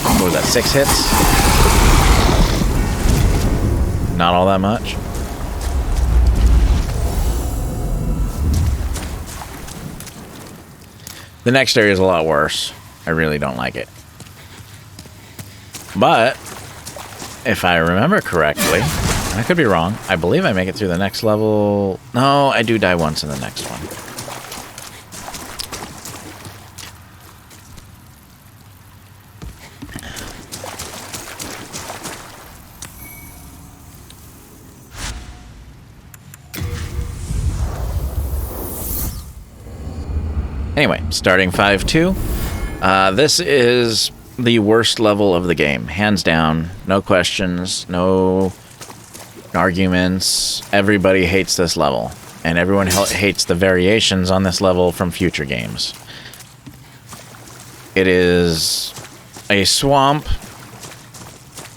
What was that, 6 hits? Not all that much. The next area is a lot worse. I really don't like it. But, if I remember correctly, I could be wrong, I believe I make it through the next level. No, I do die once in the next one. Anyway, starting 5-2. This is the worst level of the game, hands down. No questions, no arguments. Everybody hates this level, and everyone hates the variations on this level from future games. It is a swamp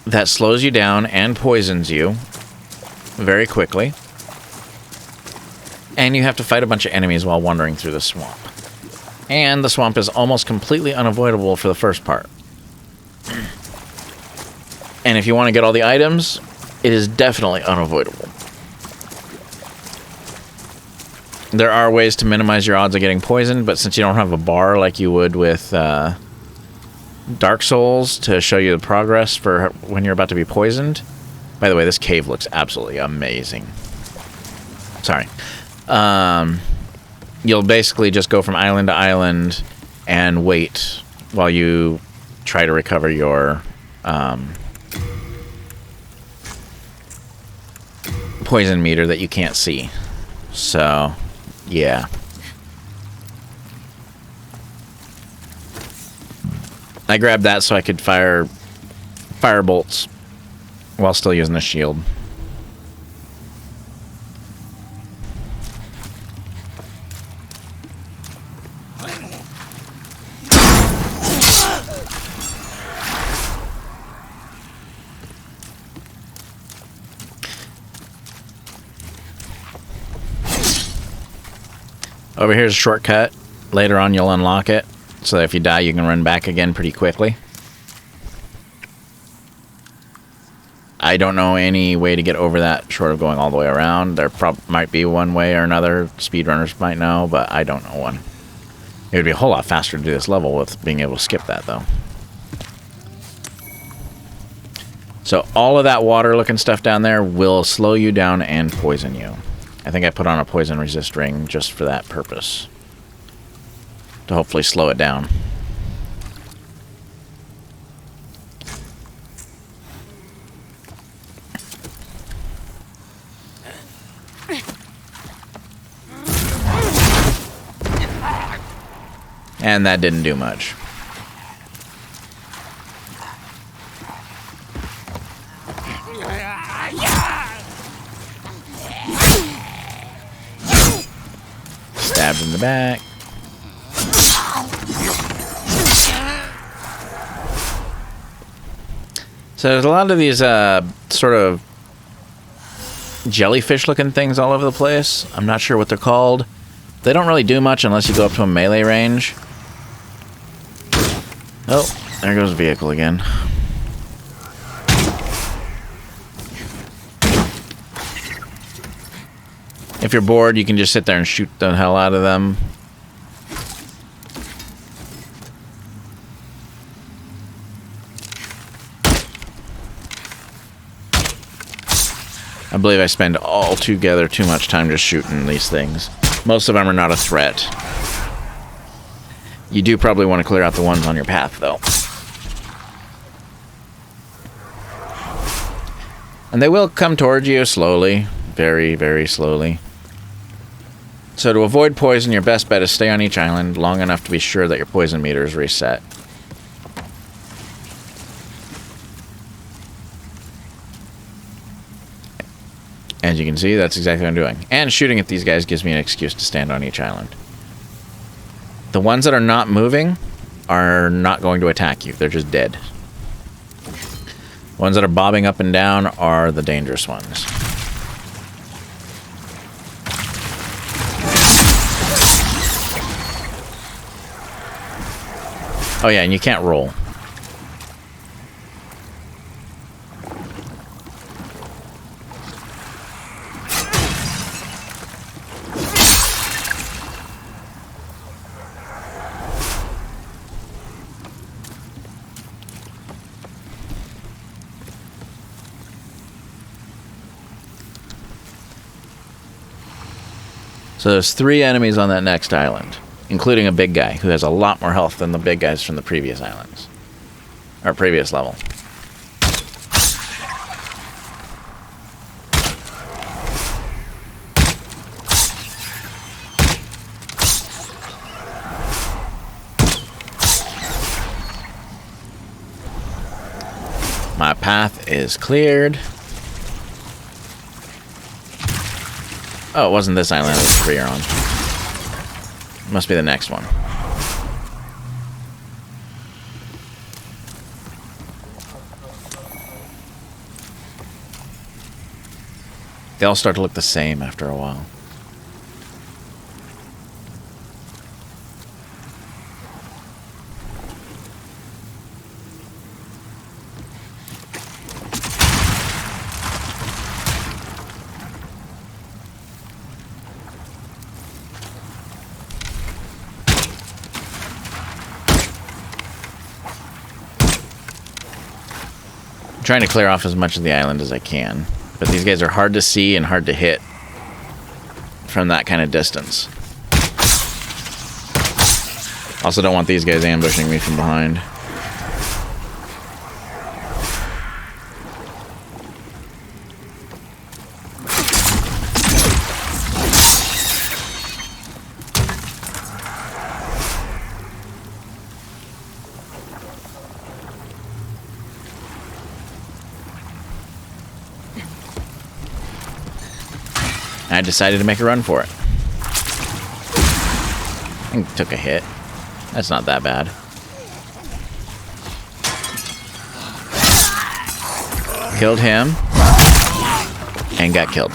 that slows you down and poisons you very quickly, and you have to fight a bunch of enemies while wandering through the swamp. And the swamp is almost completely unavoidable for the first part. And if you want to get all the items, it is definitely unavoidable. There are ways to minimize your odds of getting poisoned, but since you don't have a bar like you would with Dark Souls to show you the progress for when you're about to be poisoned. By the way, this cave looks absolutely amazing. Sorry. You'll basically just go from island to island and wait while you try to recover your poison meter that you can't see. So, yeah. I grabbed that so I could fire bolts while still using the shield. Over here's a shortcut. Later on you'll unlock it, so that if you die you can run back again pretty quickly. I don't know any way to get over that short of going all the way around. There might be one way or another. Speedrunners might know, but I don't know one. It would be a whole lot faster to do this level with being able to skip that, though. So all of that water-looking stuff down there will slow you down and poison you. I think I put on a poison resist ring just for that purpose. To hopefully slow it down. And that didn't do much. Stabbed in the back. So there's a lot of these sort of jellyfish-looking things all over the place. I'm not sure what they're called. They don't really do much unless you go up to a melee range. Oh, there goes the vehicle again. If you're bored, you can just sit there and shoot the hell out of them. I believe I spend altogether too much time just shooting these things. Most of them are not a threat. You do probably want to clear out the ones on your path, though. And they will come towards you slowly. Very, very slowly. So to avoid poison, your best bet is stay on each island long enough to be sure that your poison meter is reset. As you can see, that's exactly what I'm doing. And shooting at these guys gives me an excuse to stand on each island. The ones that are not moving are not going to attack you. They're just dead. The ones that are bobbing up and down are the dangerous ones. Oh yeah, and you can't roll. So there's 3 enemies on that next island, including a big guy who has a lot more health than the big guys from the previous islands. Or previous level. My path is cleared. Oh, it wasn't this island, it was 3 on. Must be the next one. They all start to look the same after a while. I'm trying to clear off as much of the island as I can, but these guys are hard to see and hard to hit from that kind of distance. Also don't want these guys ambushing me from behind. I decided to make a run for it. I took a hit. That's not that bad. Killed him. And got killed.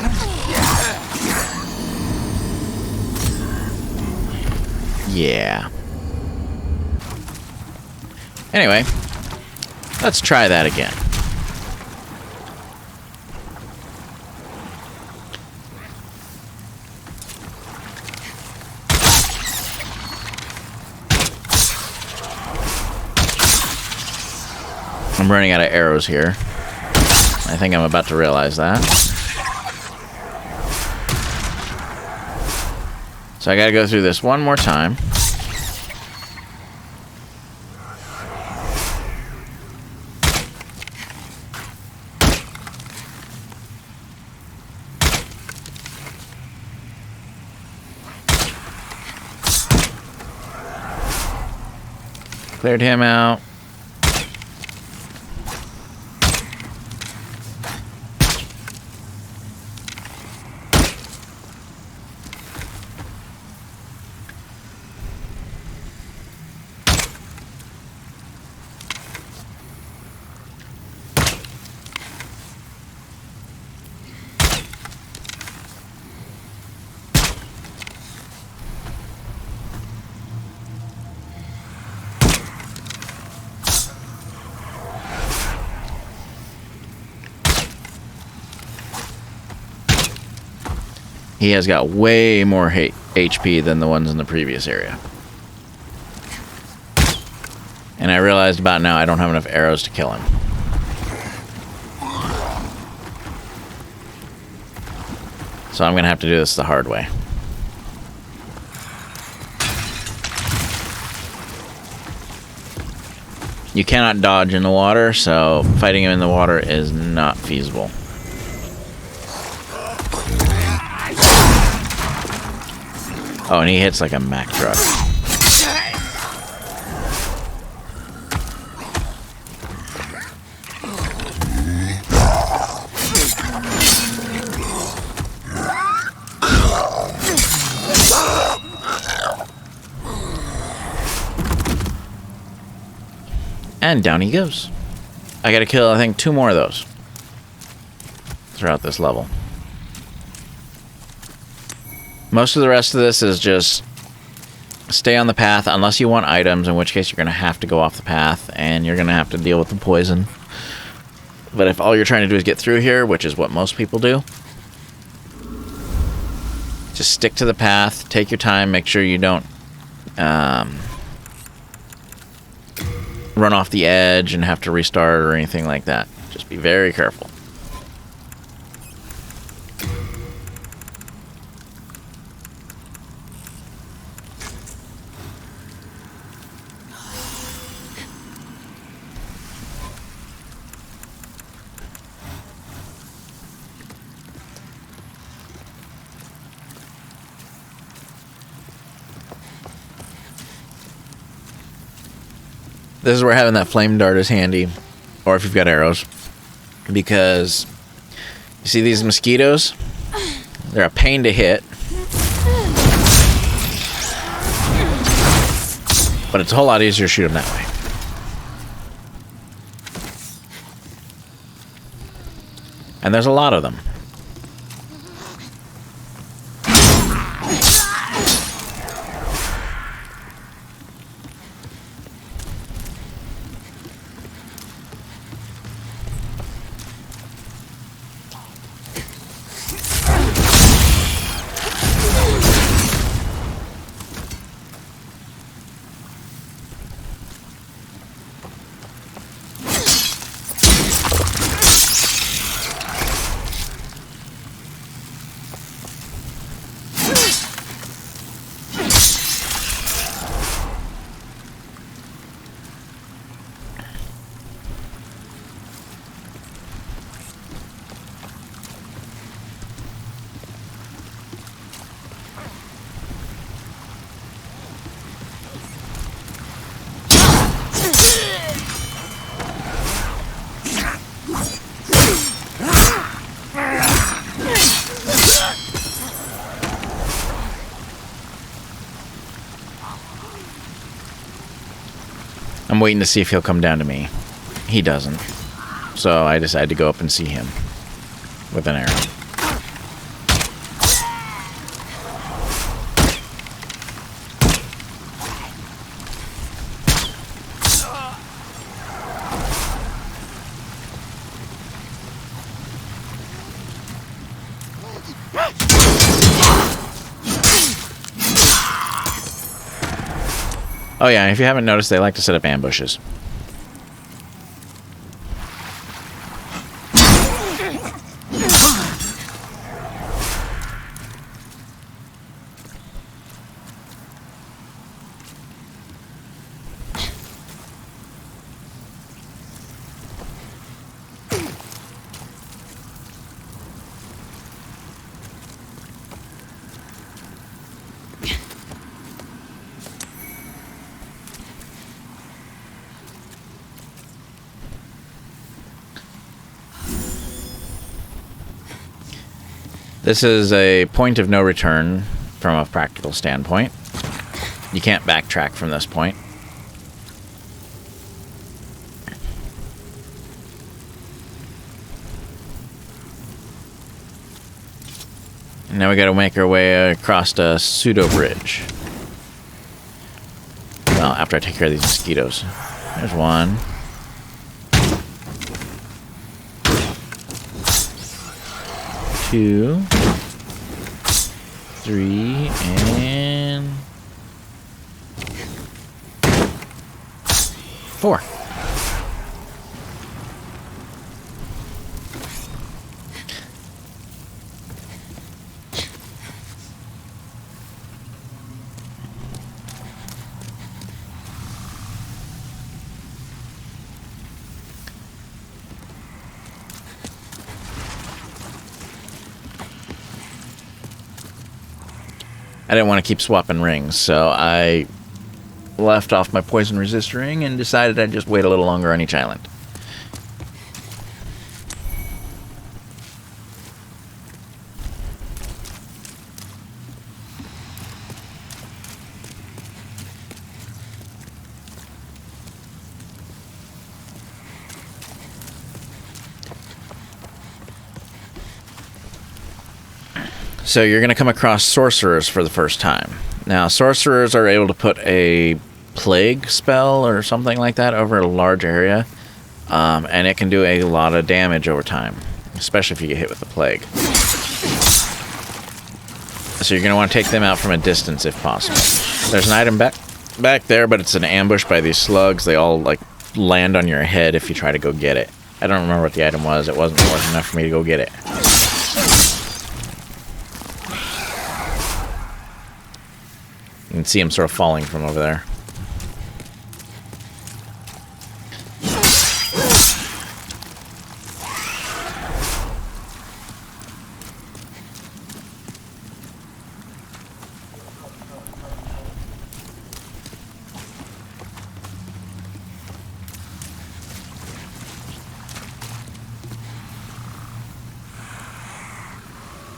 Yeah. Anyway, let's try that again. I'm running out of arrows here. I think I'm about to realize that. So I gotta go through this one more time. Cleared him out. He has got way more HP than the ones in the previous area. And I realized about now I don't have enough arrows to kill him. So I'm going to have to do this the hard way. You cannot dodge in the water, so fighting him in the water is not feasible. Oh, and he hits like a Mack truck. And down he goes. I gotta kill, I think, 2 more of those throughout this level. Most of the rest of this is just stay on the path unless you want items, in which case you're going to have to go off the path and you're going to have to deal with the poison. But if all you're trying to do is get through here, which is what most people do, just stick to the path, take your time, make sure you don't run off the edge and have to restart or anything like that. Just be very careful. This is where having that flame dart is handy, or if you've got arrows, because you see these mosquitoes? They're a pain to hit, but it's a whole lot easier to shoot them that way. And there's a lot of them. I'm waiting to see if he'll come down to me. He doesn't. So I decided to go up and see him with an arrow. Oh yeah, if you haven't noticed, they like to set up ambushes. This is a point of no return from a practical standpoint. You can't backtrack from this point. And now we gotta make our way across a pseudo bridge. Well, after I take care of these mosquitoes. There's one. Two, three, and four. I didn't want to keep swapping rings, so I left off my poison resist ring and decided I'd just wait a little longer on each island. So you're going to come across sorcerers for the first time. Now, sorcerers are able to put a plague spell or something like that over a large area, and it can do a lot of damage over time, especially if you get hit with the plague. So you're going to want to take them out from a distance if possible. There's an item back there, but it's an ambush by these slugs. They all like land on your head if you try to go get it. I don't remember what the item was. It wasn't worth enough for me to go get it. You can see him sort of falling from over there.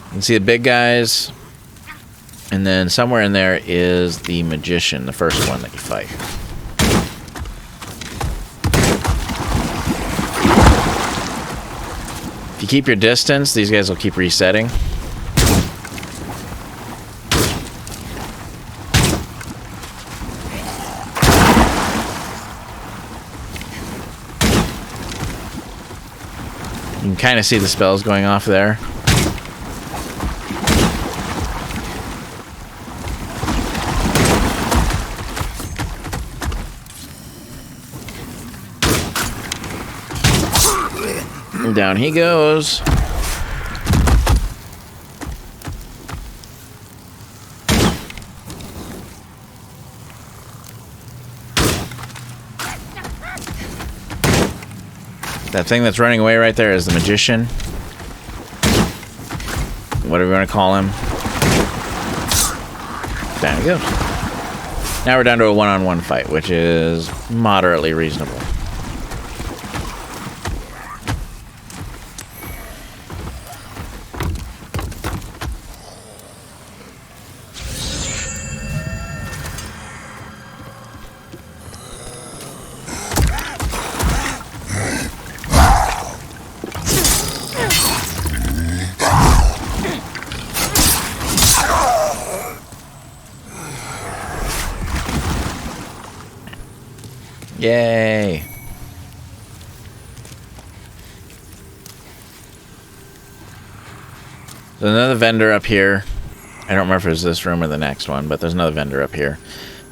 You can see the big guys. And then somewhere in there is the magician, the first one that you fight. If you keep your distance, these guys will keep resetting. You can kind of see the spells going off there. Down he goes. That thing that's running away right there is the magician. Whatever you want to call him. Down he goes. Now we're down to a one-on-one fight, which is moderately reasonable. Yay! There's another vendor up here. I don't remember if it was this room or the next one, but there's another vendor up here.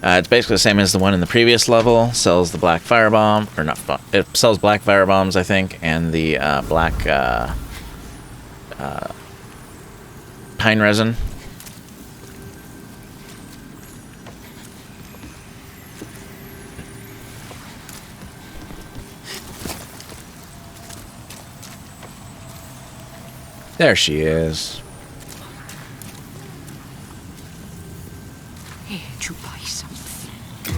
It's basically the same as the one in the previous level. Sells the black firebomb, or not, it sells black firebombs, I think, and the black pine resin. There she is.
Here to buy something.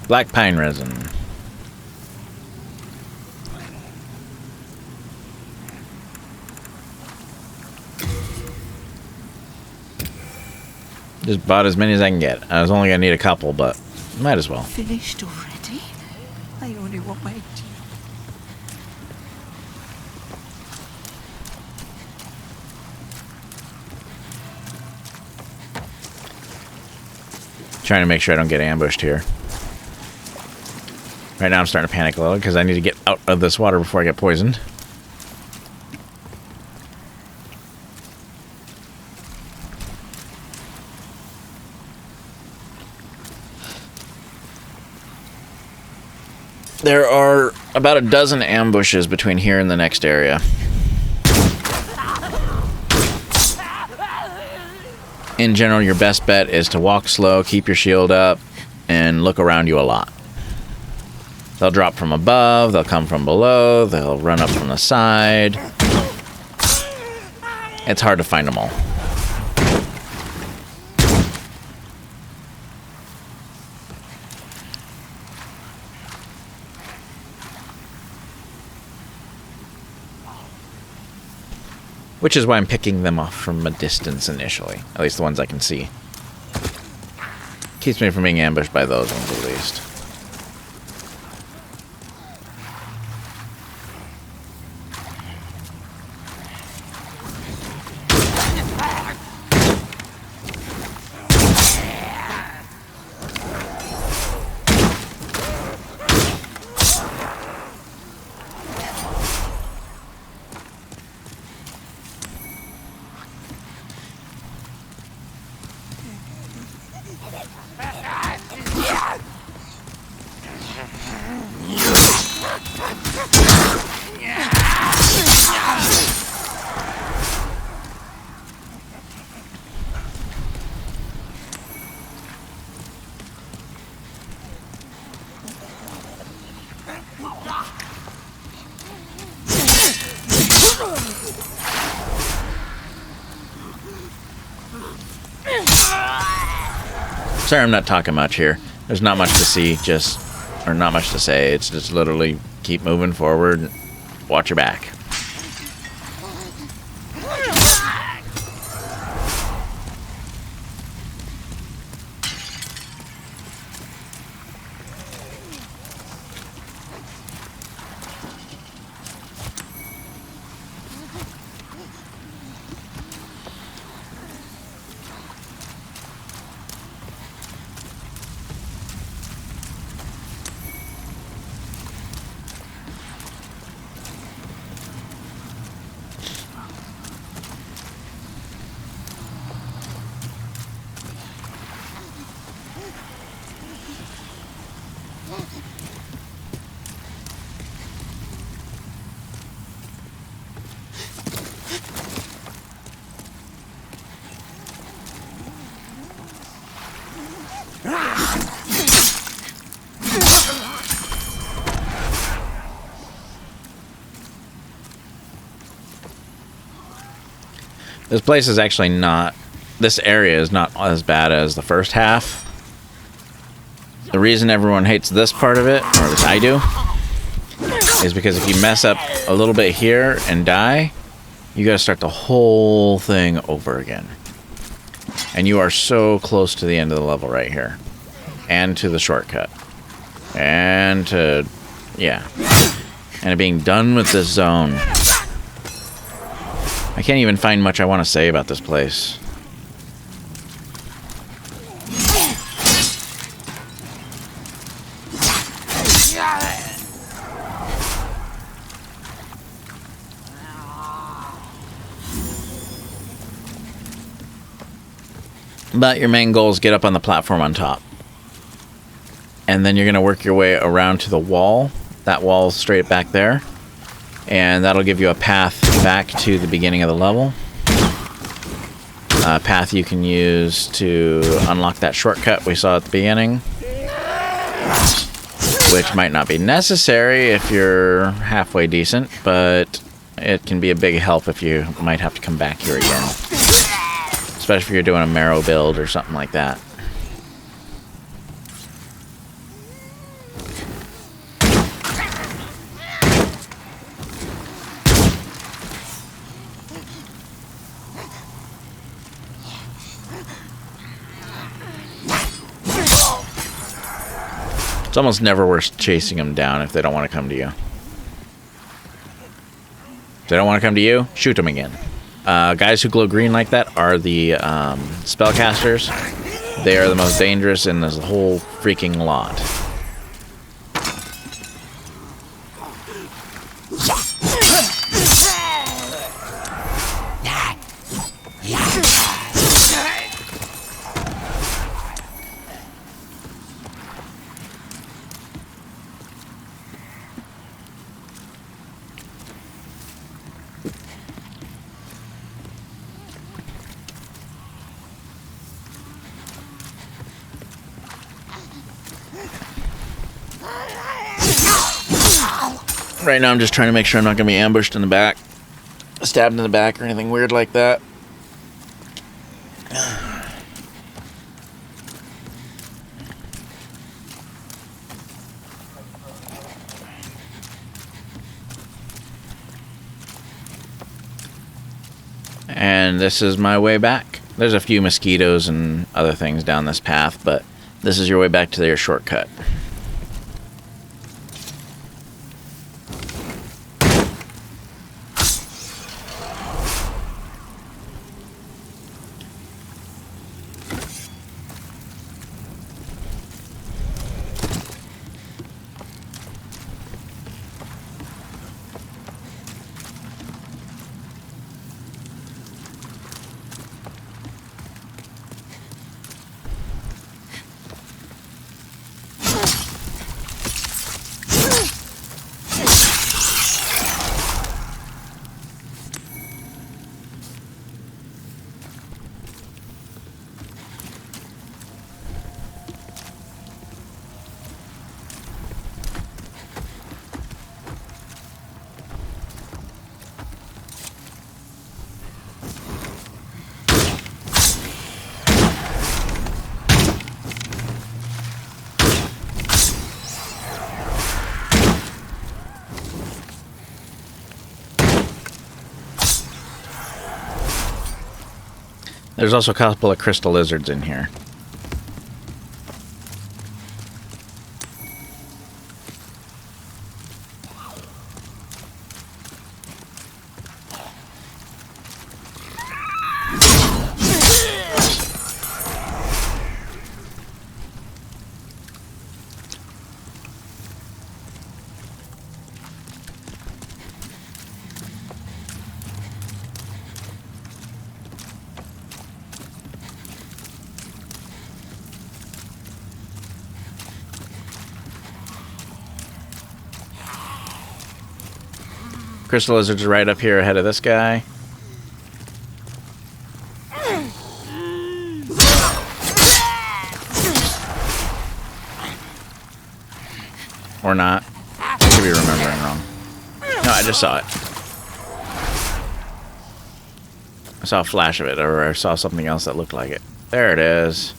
Black pine resin. Just bought as many as I can get. I was only gonna need a couple, but might as well.
Finished already? I only want my tea.
Trying to make sure I don't get ambushed here. Right now I'm starting to panic a little because I need to get out of this water before I get poisoned. There are about a dozen ambushes between here and the next area. In general, your best bet is to walk slow, keep your shield up, and look around you a lot. They'll drop from above, they'll come from below, they'll run up from the side. It's hard to find them all. Which is why I'm picking them off from a distance initially. At least the ones I can see. Keeps me from being ambushed by those ones at least. Sorry I'm not talking much here. There's not much to see, or not much to say. It's just literally keep moving forward, watch your back. This place is actually not... This area is not as bad as the first half. The reason everyone hates this part of it, or at least I do, is because if you mess up a little bit here and die, you gotta start the whole thing over again. And you are so close to the end of the level right here. And to the shortcut. And to... yeah. And being done with this zone. I can't even find much I want to say about this place. But your main goal is get up on the platform on top. And then you're going to work your way around to the wall. That wall straight back there. And that'll give you a path back to the beginning of the level. A path you can use to unlock that shortcut we saw at the beginning. Which might not be necessary if you're halfway decent, but it can be a big help if you might have to come back here again. Especially if you're doing a marrow build or something like that. It's almost never worth chasing them down if they don't want to come to you. If they don't want to come to you, shoot them again. Guys who glow green like that are the spellcasters. They are the most dangerous in this whole freaking lot. Right now I'm just trying to make sure I'm not going to be ambushed in the back, stabbed in the back or anything weird like that. And this is my way back. There's a few mosquitoes and other things down this path, but this is your way back to their shortcut. There's also a couple of crystal lizards in here. Crystal lizards are right up here ahead of this guy. Or not. I could be remembering wrong. No, I just saw it. I saw a flash of it, or I saw something else that looked like it. There it is.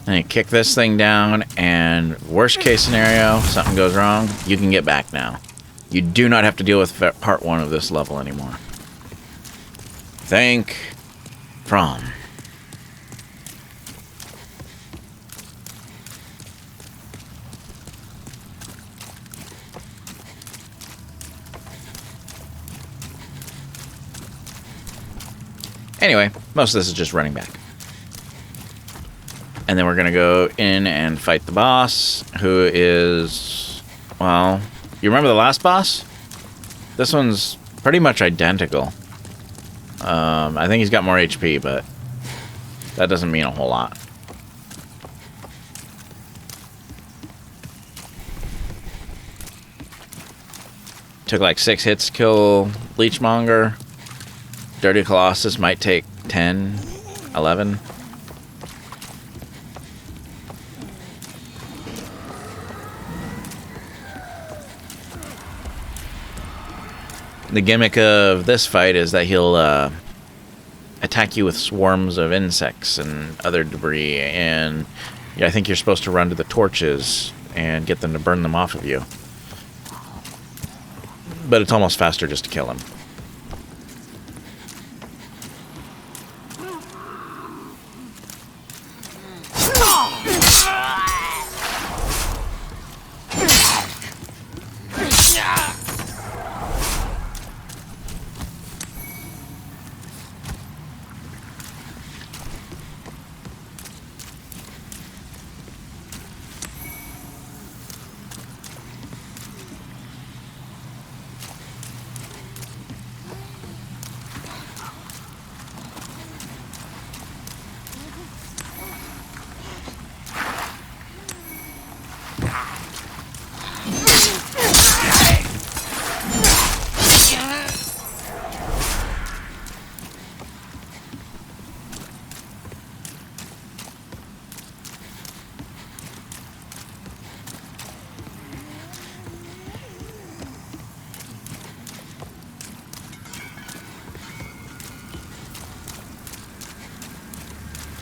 And you kick this thing down, and worst case scenario, something goes wrong, you can get back now. You do not have to deal with part 1 of this level anymore. Thank From. Anyway, most of this is just running back. And then we're going to go in and fight the boss, who is, well, you remember the last boss? This one's pretty much identical. I think he's got more HP, but that doesn't mean a whole lot. Took like 6 hits to kill Leechmonger. Dirty Colossus might take 10, 11. The gimmick of this fight is that he'll attack you with swarms of insects and other debris, and I think you're supposed to run to the torches and get them to burn them off of you. But it's almost faster just to kill him.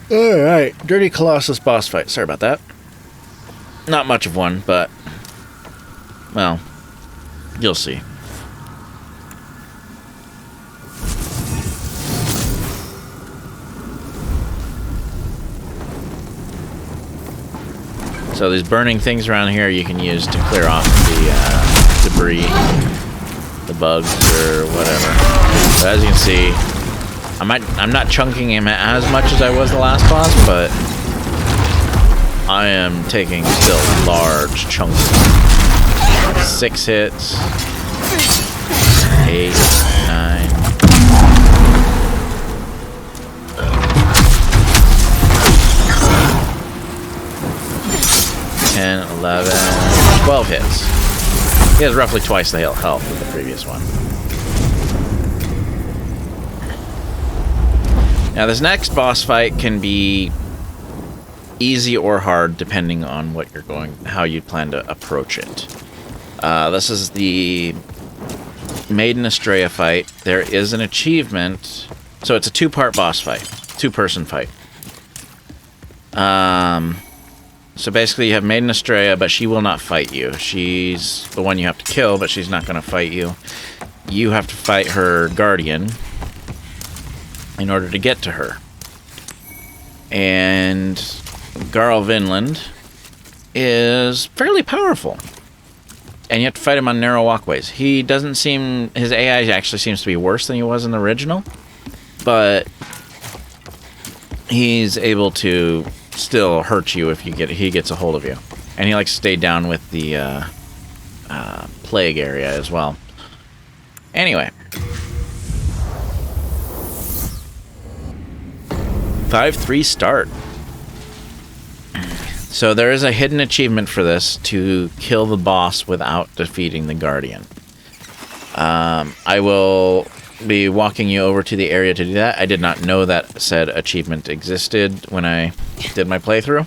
Alright, Dirty Colossus boss fight. Sorry about that. Not much of one, but, well, you'll see. So these burning things around here you can use to clear off the debris, the bugs, or whatever. But as you can see, I'm not chunking him as much as I was the last boss, but I am taking still large chunks. 6 hits, 8, 9. 10, 11, 12 hits. He has roughly twice the health of the previous one. Now this next boss fight can be easy or hard depending on what you're how you plan to approach it. This is the Maiden Estrella fight. There is an achievement, so it's a 2-part boss fight, 2-person fight. So basically you have Maiden Estrella, but she will not fight you. She's the one you have to kill, but she's not going to fight you. You have to fight her guardian in order to get to her. And Garl Vinland is fairly powerful. And you have to fight him on narrow walkways. He doesn't seem... His AI actually seems to be worse than he was in the original. But he's able to still hurt you if he gets a hold of you. And he likes to stay down with the plague area as well. Anyway. 5-3 start. So there is a hidden achievement for this to kill the boss without defeating the Guardian. I will be walking you over to the area to do that. I did not know that said achievement existed when I did my playthrough.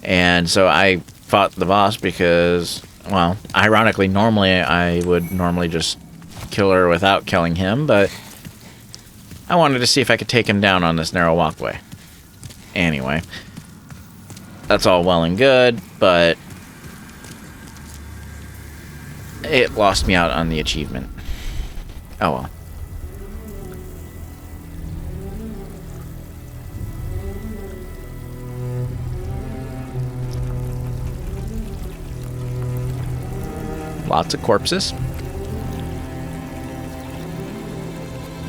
And so I fought the boss because, well, ironically, normally I would just kill her without killing him, but I wanted to see if I could take him down on this narrow walkway. Anyway, that's all well and good, but it lost me out on the achievement. Oh well. Lots of corpses.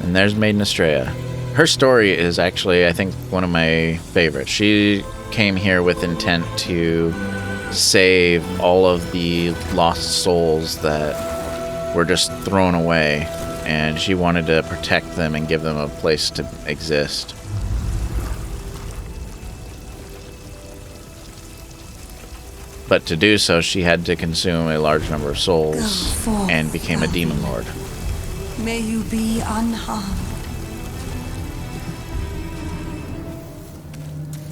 And there's Maiden Estrella. Her story is actually, I think, one of my favorites. She came here with intent to save all of the lost souls that were just thrown away, and she wanted to protect them and give them a place to exist. But to do so, she had to consume a large number of souls and became a demon lord.
May you be unharmed.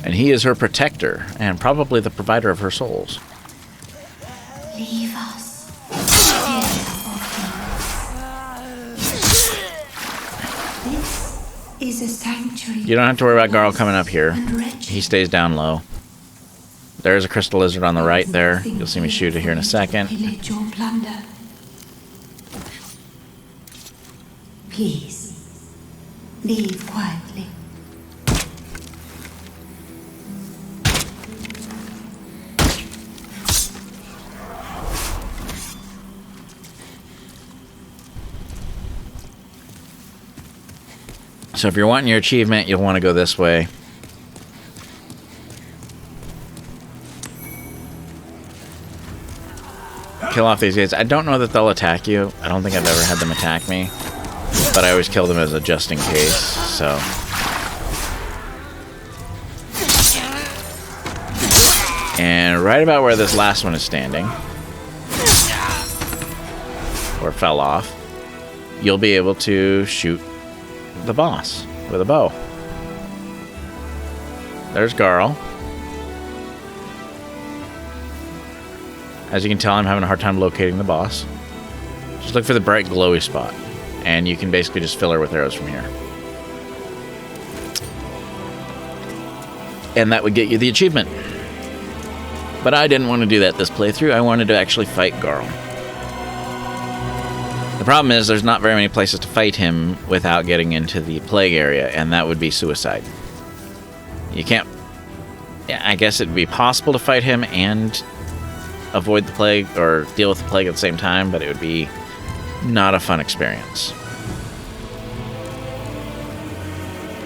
And he is her protector, and probably the provider of her souls.
Leave us. This is a sanctuary.
You don't have to worry about Garl coming up here. He stays down low. There's a crystal lizard on the right there. You'll see me shoot it here in a second.
Pillage or plunder. Please, leave quietly.
So if you're wanting your achievement, you'll want to go this way. Kill off these guys. I don't know that they'll attack you. I don't think I've ever had them attack me. But I always kill them as a just in case, so. And right about where this last one is standing, or fell off, you'll be able to shoot the boss with a bow. There's Garl. As you can tell, I'm having a hard time locating the boss. Just look for the bright glowy spot, and you can basically just fill her with arrows from here. And that would get you the achievement. But I didn't want to do that this playthrough. I wanted to actually fight Garl. The problem is there's not very many places to fight him without getting into the plague area, and that would be suicide. You can't... I guess it'd be possible to fight him and avoid the plague, or deal with the plague at the same time, but it would be not a fun experience.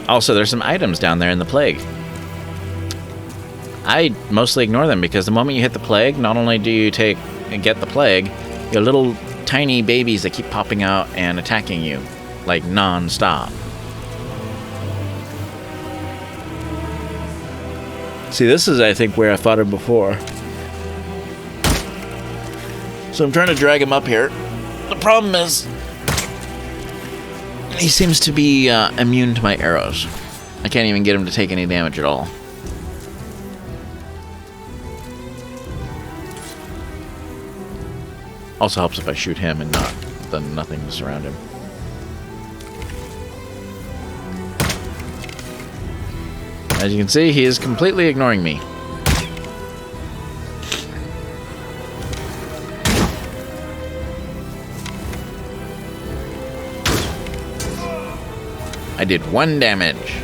Also, there's some items down there in the plague. I mostly ignore them because the moment you hit the plague, not only do you get the plague, you're little tiny babies that keep popping out and attacking you, like non-stop. See, this is, I think, where I fought him before. So I'm trying to drag him up here. The problem is, he seems to be immune to my arrows. I can't even get him to take any damage at all. Also helps if I shoot him and not the nothingness around him. As you can see, he is completely ignoring me. I did 1 damage.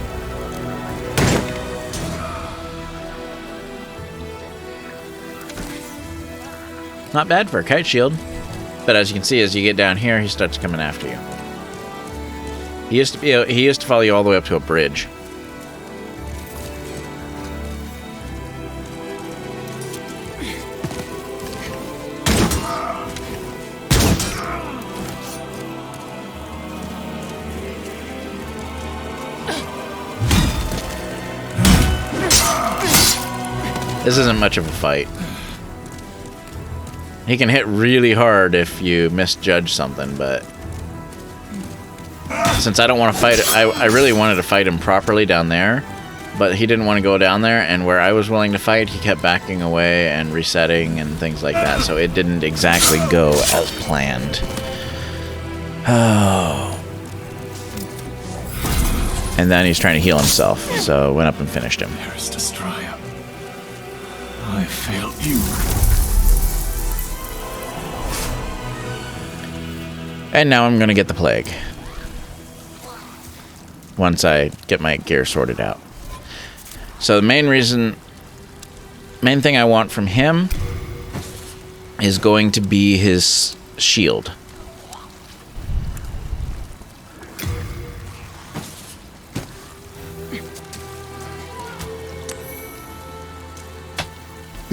Not bad for a kite shield. But as you can see, as you get down here, he starts coming after you. He used to follow you all the way up to a bridge. This isn't much of a fight. He can hit really hard if you misjudge something, but since I don't want to fight, I really wanted to fight him properly down there, but he didn't want to go down there, and where I was willing to fight, he kept backing away and resetting and things like that, so it didn't exactly go as planned. Oh. And then he's trying to heal himself, so I went up and finished him.
Nearest Destroyer, I failed you.
And now I'm going to get the plague. Once I get my gear sorted out. So the main thing I want from him is going to be his shield.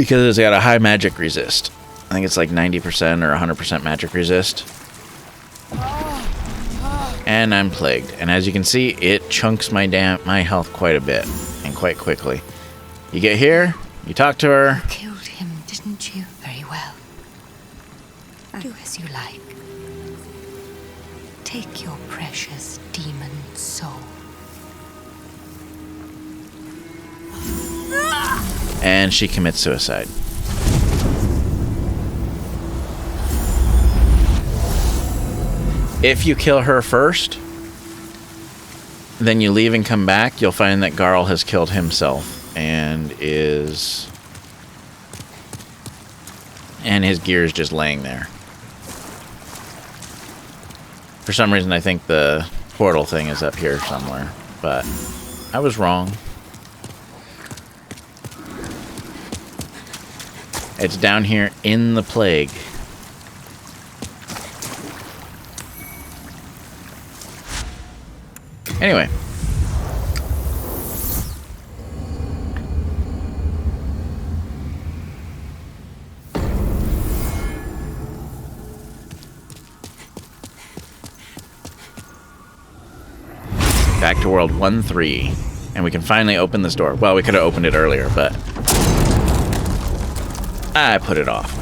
because it's got a high magic resist. I think it's like 90% or 100% magic resist. And I'm plagued. And as you can see, it chunks my health quite a bit and quite quickly. You get here, you talk to her.
You killed him, didn't you? Very well. Do as you like. Take your precious demon soul.
And she commits suicide. If you kill her first, then you leave and come back, you'll find that Garl has killed himself and his gear is just laying there. For some reason, I think the portal thing is up here somewhere, but I was wrong. It's down here in the plague. Anyway. Back to World 1-3. And we can finally open this door. Well, we could have opened it earlier, but I put it off.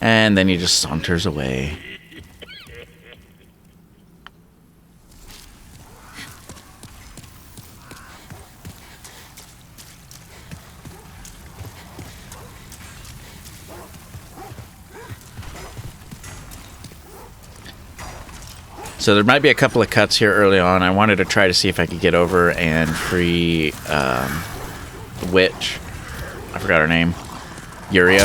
And then he just saunters away. So there might be a couple of cuts here early on. I wanted to try to see if I could get over and free the witch. I forgot her name. Yuria.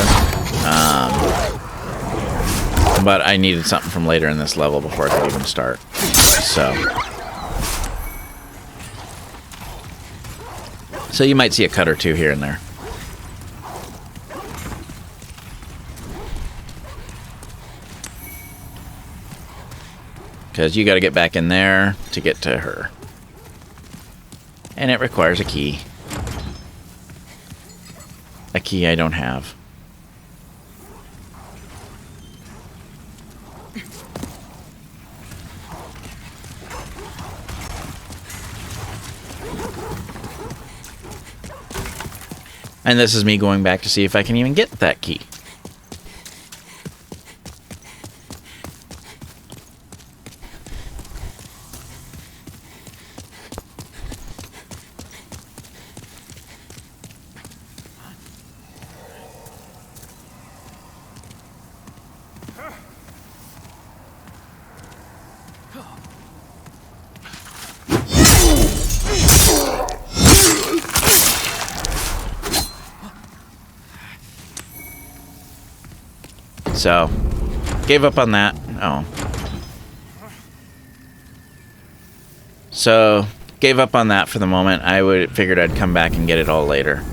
But I needed something from later in this level before I could even start. So you might see a cut or two here and there. Because you got to get back in there to get to her. And it requires a key. A key I don't have. And this is me going back to see if I can even get that key. So, gave up on that. Oh. So, gave up on that for the moment. Figured I'd come back and get it all later.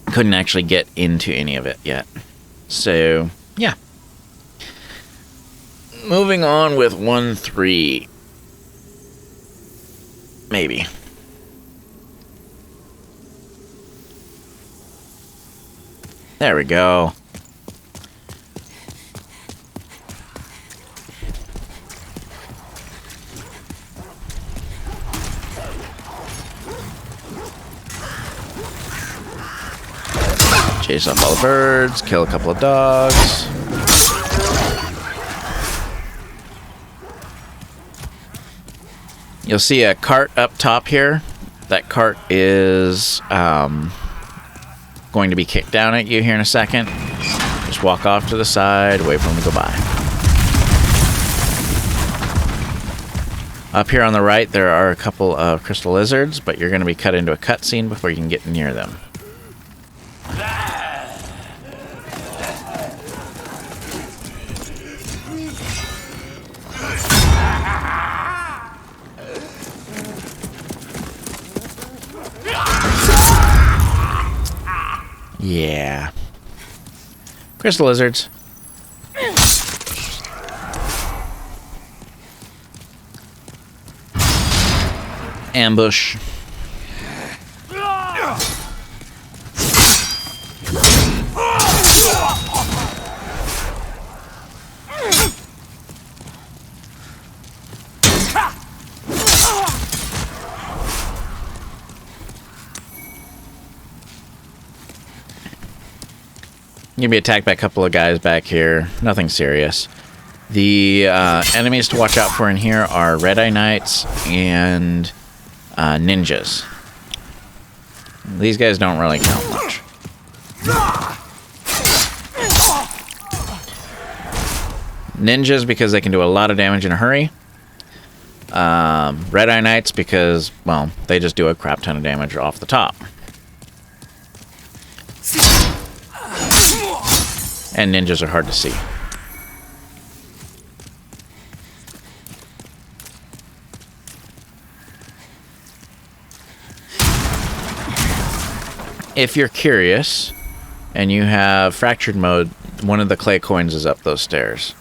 Couldn't actually get into any of it yet. So, yeah. Moving on with 1-3. Maybe. There we go. Chase off all the birds, kill a couple of dogs. You'll see a cart up top here. That cart is going to be kicked down at you here in a second. Just walk off to the side, wait for them to go by. Up here on the right, there are a couple of crystal lizards, but you're going to be cut into a cutscene before you can get near them. Yeah. Crystal lizards. Ambush. You'll be attacked by a couple of guys back here. Nothing serious. The enemies to watch out for in here are Red-Eye Knights and ninjas. These guys don't really count much. Ninjas because they can do a lot of damage in a hurry. Red-Eye Knights because, well, they just do a crap ton of damage off the top. And ninjas are hard to see. If you're curious and you have fractured mode, one of the clay coins is up those stairs.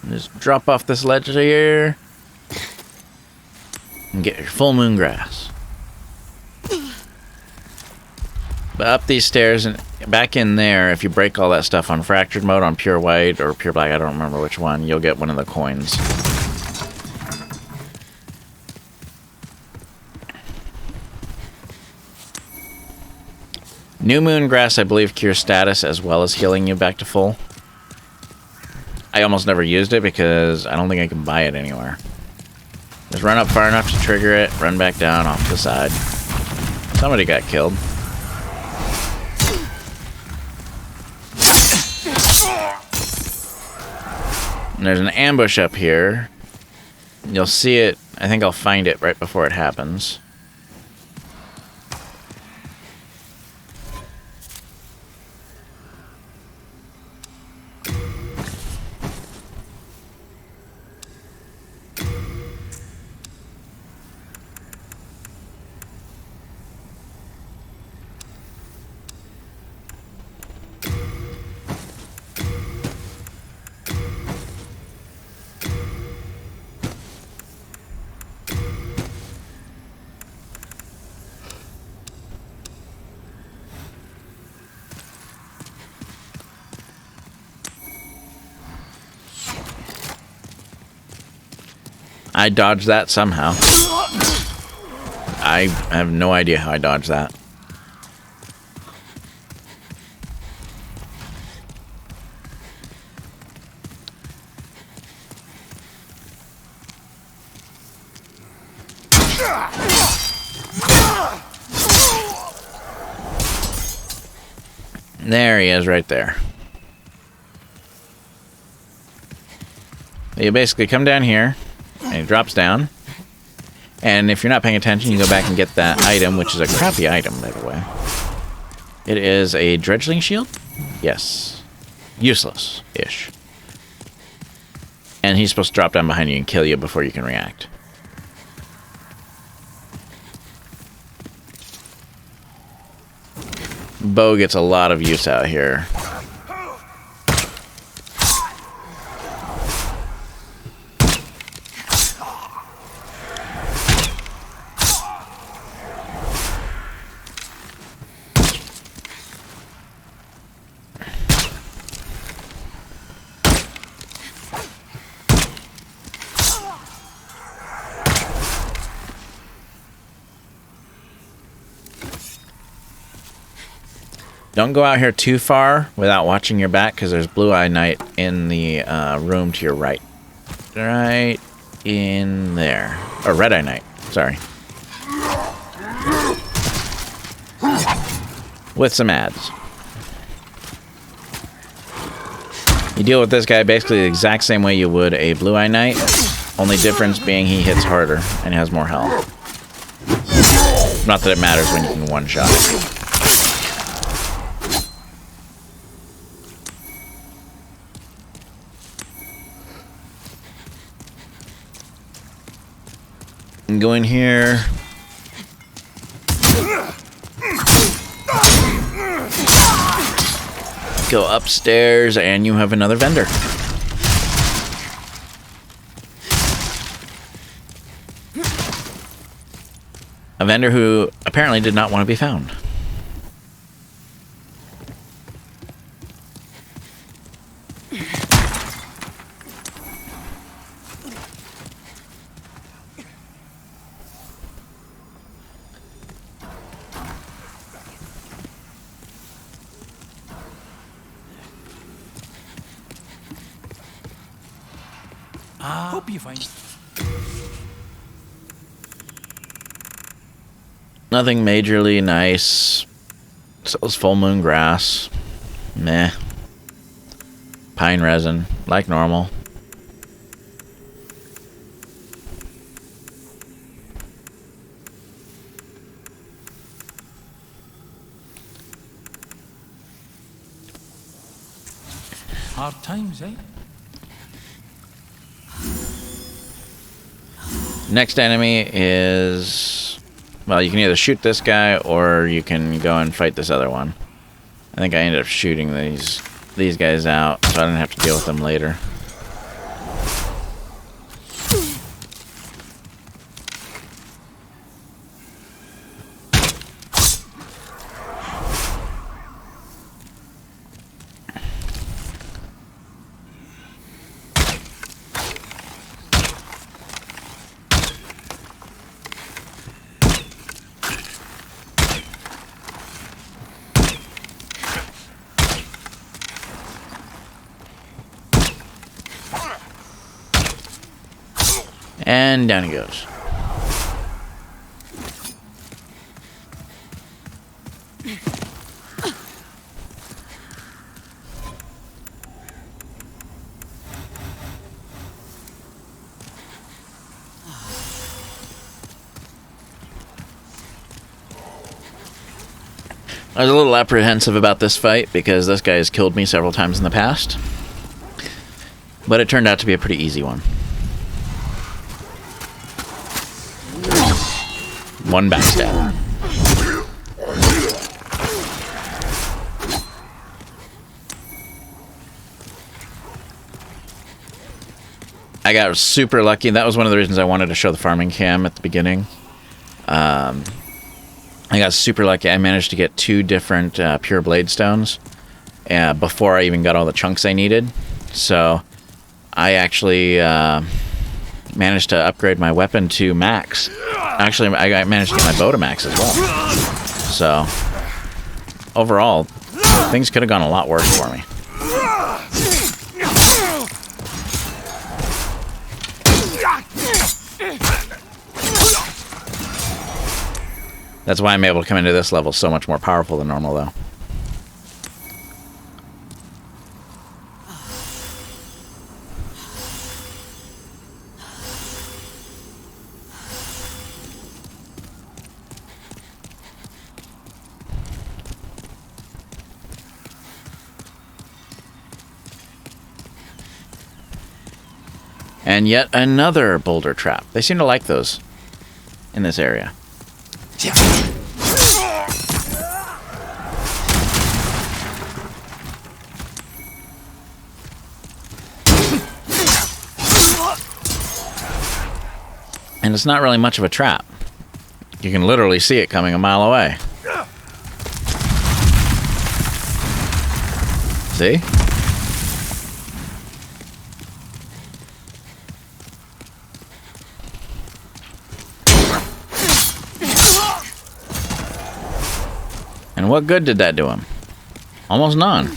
Just drop off this ledge here and get your full moon grass. But up these stairs and back in there, if you break all that stuff on fractured mode, on pure white or pure black, I don't remember which one, you'll get one of the coins. New moon grass, I believe, cures status as well as healing you back to full. I almost never used it because I don't think I can buy it anywhere. Just run up far enough to trigger it, run back down off to the side. Somebody got killed. And there's an ambush up here. You'll see it. I think I'll find it right before it happens. I dodged that somehow. I have no idea how I dodged that. There he is right there. You basically come down here. And it drops down. And if you're not paying attention, you go back and get that item, which is a crappy item, by the way. It is a dredgling shield? Yes. Useless-ish. And he's supposed to drop down behind you and kill you before you can react. Bow gets a lot of use out here. Don't go out here too far without watching your back, because there's Blue-Eye Knight in the room to your right. Right in there. Or Red-Eye Knight, sorry. With some ads. You deal with this guy basically the exact same way you would a Blue-Eye Knight, only difference being he hits harder and has more health. Not that it matters when you can one-shot it. And go in here. Go upstairs, and you have another vendor. A vendor who apparently did not want to be found.
Hope you find.
Nothing majorly nice. Sells full moon grass. Meh. Pine resin, like normal.
Hard times, eh?
Next enemy is... Well, you can either shoot this guy, or you can go and fight this other one. I think I ended up shooting these guys out, so I didn't have to deal with them later. And down he goes. I was a little apprehensive about this fight because this guy has killed me several times in the past. But it turned out to be a pretty easy one. One backstab. I got super lucky. That was one of the reasons I wanted to show the farming cam at the beginning. I got super lucky. I managed to get 2 different pure blade stones before I even got all the chunks I needed. So I actually managed to upgrade my weapon to max. Actually, I managed to get my bow to max as well. So overall, things could have gone a lot worse for me. That's why I'm able to come into this level so much more powerful than normal, though. And yet another boulder trap. They seem to like those in this area. And it's not really much of a trap. You can literally see it coming a mile away. See? And what good did that do him? Almost none.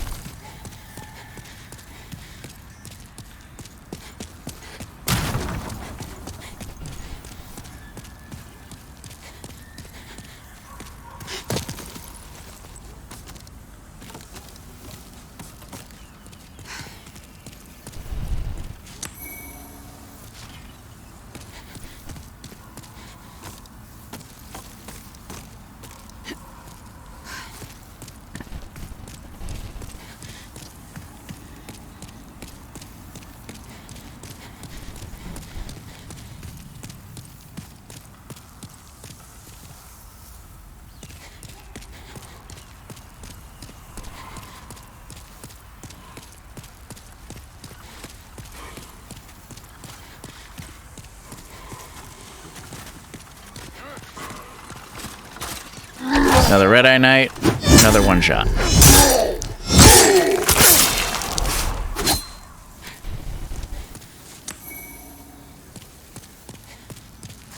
Another Red Eye Knight, another one shot.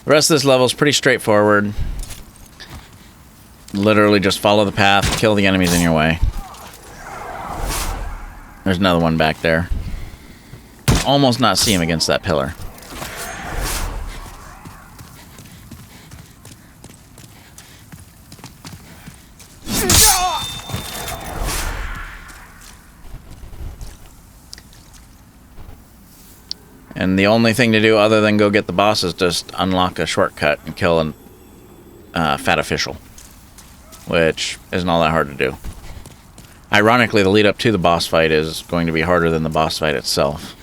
The rest of this level is pretty straightforward. Literally just follow the path, kill the enemies in your way. There's another one back there. Almost not see him against that pillar. And the only thing to do other than go get the boss is just unlock a shortcut and kill a fat official. Which isn't all that hard to do. Ironically, the lead up to the boss fight is going to be harder than the boss fight itself.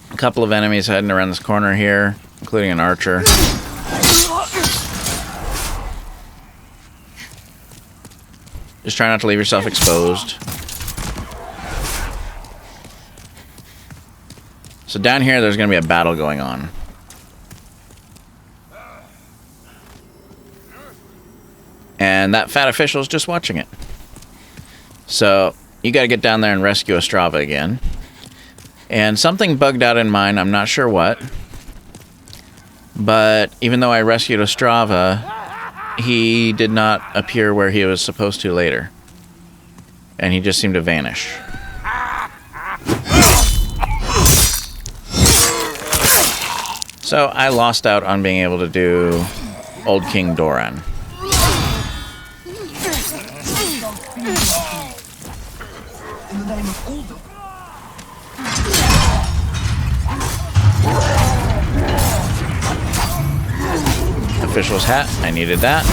A couple of enemies heading around this corner here, including an archer. Just try not to leave yourself exposed. So down here, there's going to be a battle going on. And that fat official is just watching it. So you got to get down there and rescue Ostrava again. And something bugged out in mine, I'm not sure what. But even though I rescued Ostrava, he did not appear where he was supposed to later. And he just seemed to vanish. So I lost out on being able to do Old King Doran. Official's hat, I needed that.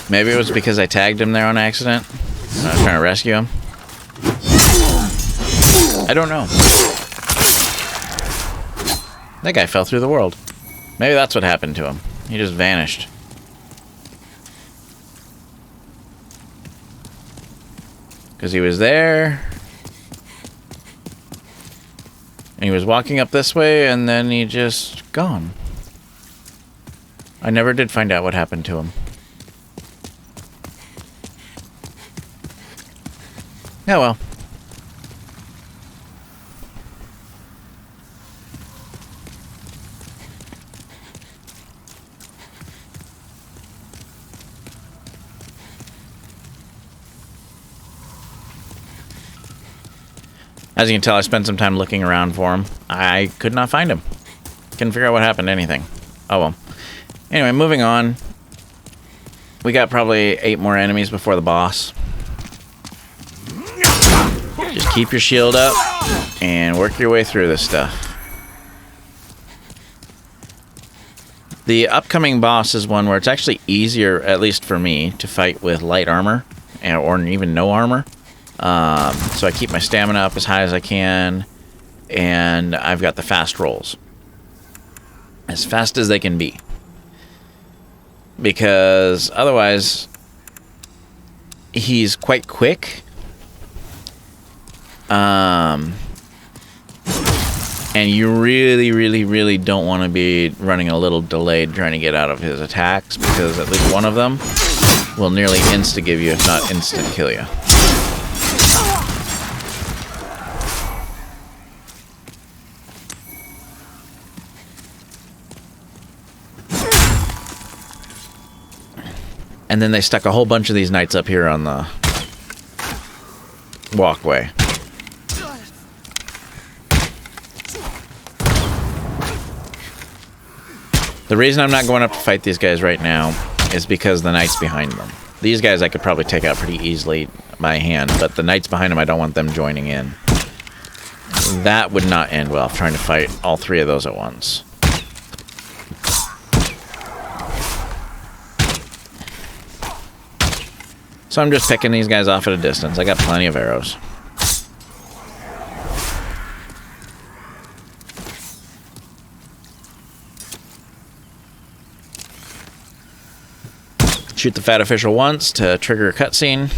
Maybe it was because I tagged him there on accident. I was trying to rescue him. I don't know. That guy fell through the world. Maybe that's what happened to him. He just vanished. Because he was there. And he was walking up this way, and then he just gone. I never did find out what happened to him. Oh well. As you can tell, I spent some time looking around for him. I could not find him. Couldn't figure out what happened to anything. Oh well. Anyway, moving on. We got probably 8 more enemies before the boss. Just keep your shield up and work your way through this stuff. The upcoming boss is one where it's actually easier, at least for me, to fight with light armor or even no armor. So I keep my stamina up as high as I can, and I've got the fast rolls. As fast as they can be. Because otherwise, he's quite quick. And you really, really, really don't want to be running a little delayed trying to get out of his attacks, because at least one of them will nearly insta-give you, if not instant kill you. And then they stuck a whole bunch of these knights up here on the walkway. The reason I'm not going up to fight these guys right now is because the knights behind them. These guys I could probably take out pretty easily by hand, but the knights behind them, I don't want them joining in. That would not end well, trying to fight all 3 of those at once. So I'm just picking these guys off at a distance. I got plenty of arrows. Shoot the fat official once to trigger a cutscene.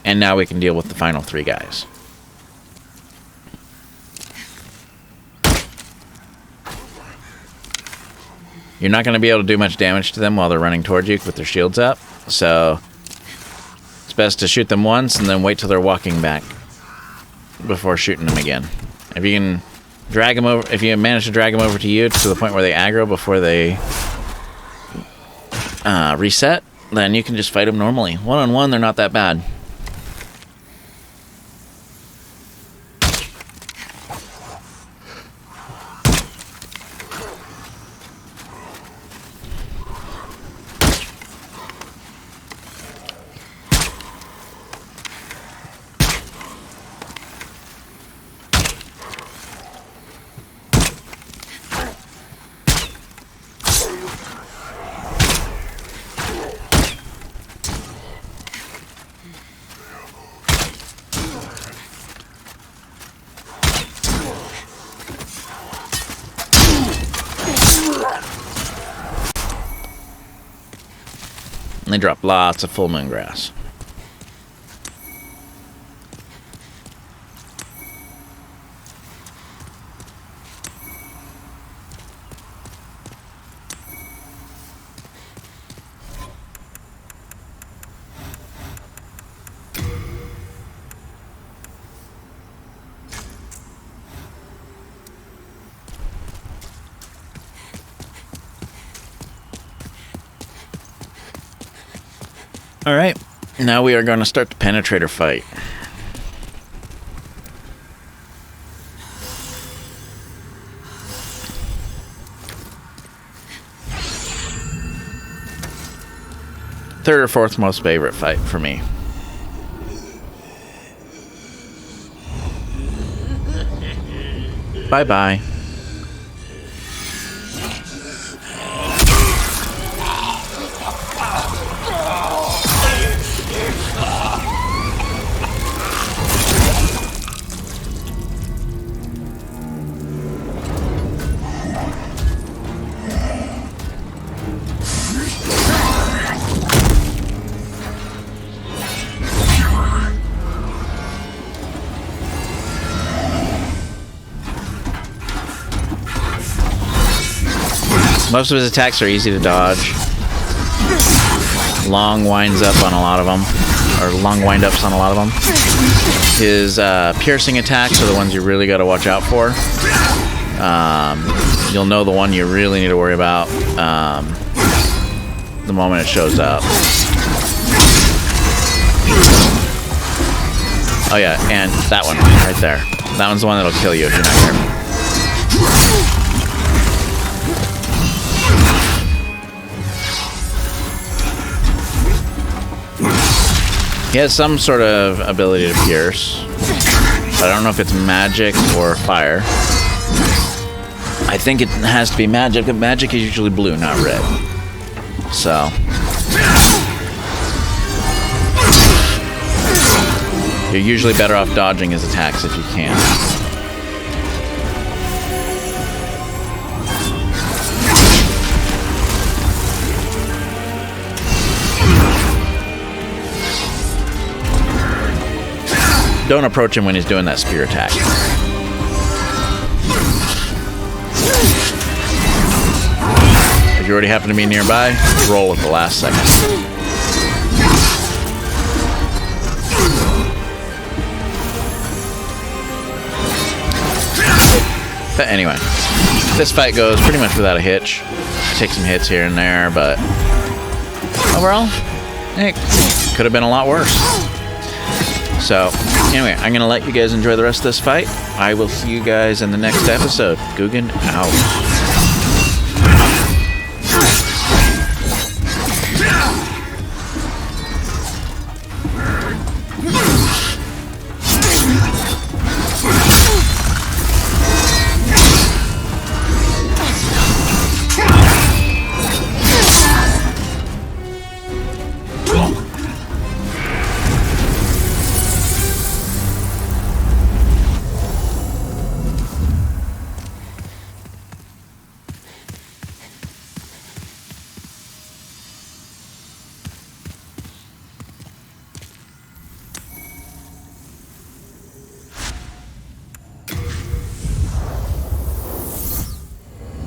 And now we can deal with the final 3 guys. You're not going to be able to do much damage to them while they're running towards you with their shields up, so it's best to shoot them once and then wait till they're walking back before shooting them again. If you can drag them over, if you manage to drag them over to you to the point where they aggro before they reset, then you can just fight them normally. One-on-one, they're not that bad. And they drop lots of full moon grass. Alright, now we are going to start the penetrator fight. Third or fourth most favorite fight for me. Bye-bye. Most of his attacks are easy to dodge. Long winds up on a lot of them, or long wind-ups on a lot of them. His piercing attacks are the ones you really got to watch out for. You'll know the one you really need to worry about the moment it shows up. Oh yeah, and that one right there. That one's the one that'll kill you if you're not careful. He has some sort of ability to pierce, but I don't know if it's magic or fire. I think it has to be magic, but magic is usually blue, not red. So. You're usually better off dodging his attacks if you can. Don't approach him when he's doing that spear attack. If you already happen to be nearby, roll at the last second. But anyway, this fight goes pretty much without a hitch. I take some hits here and there, but overall, it could have been a lot worse. So, anyway, I'm going to let you guys enjoy the rest of this fight. I will see you guys in the next episode. Guggen out.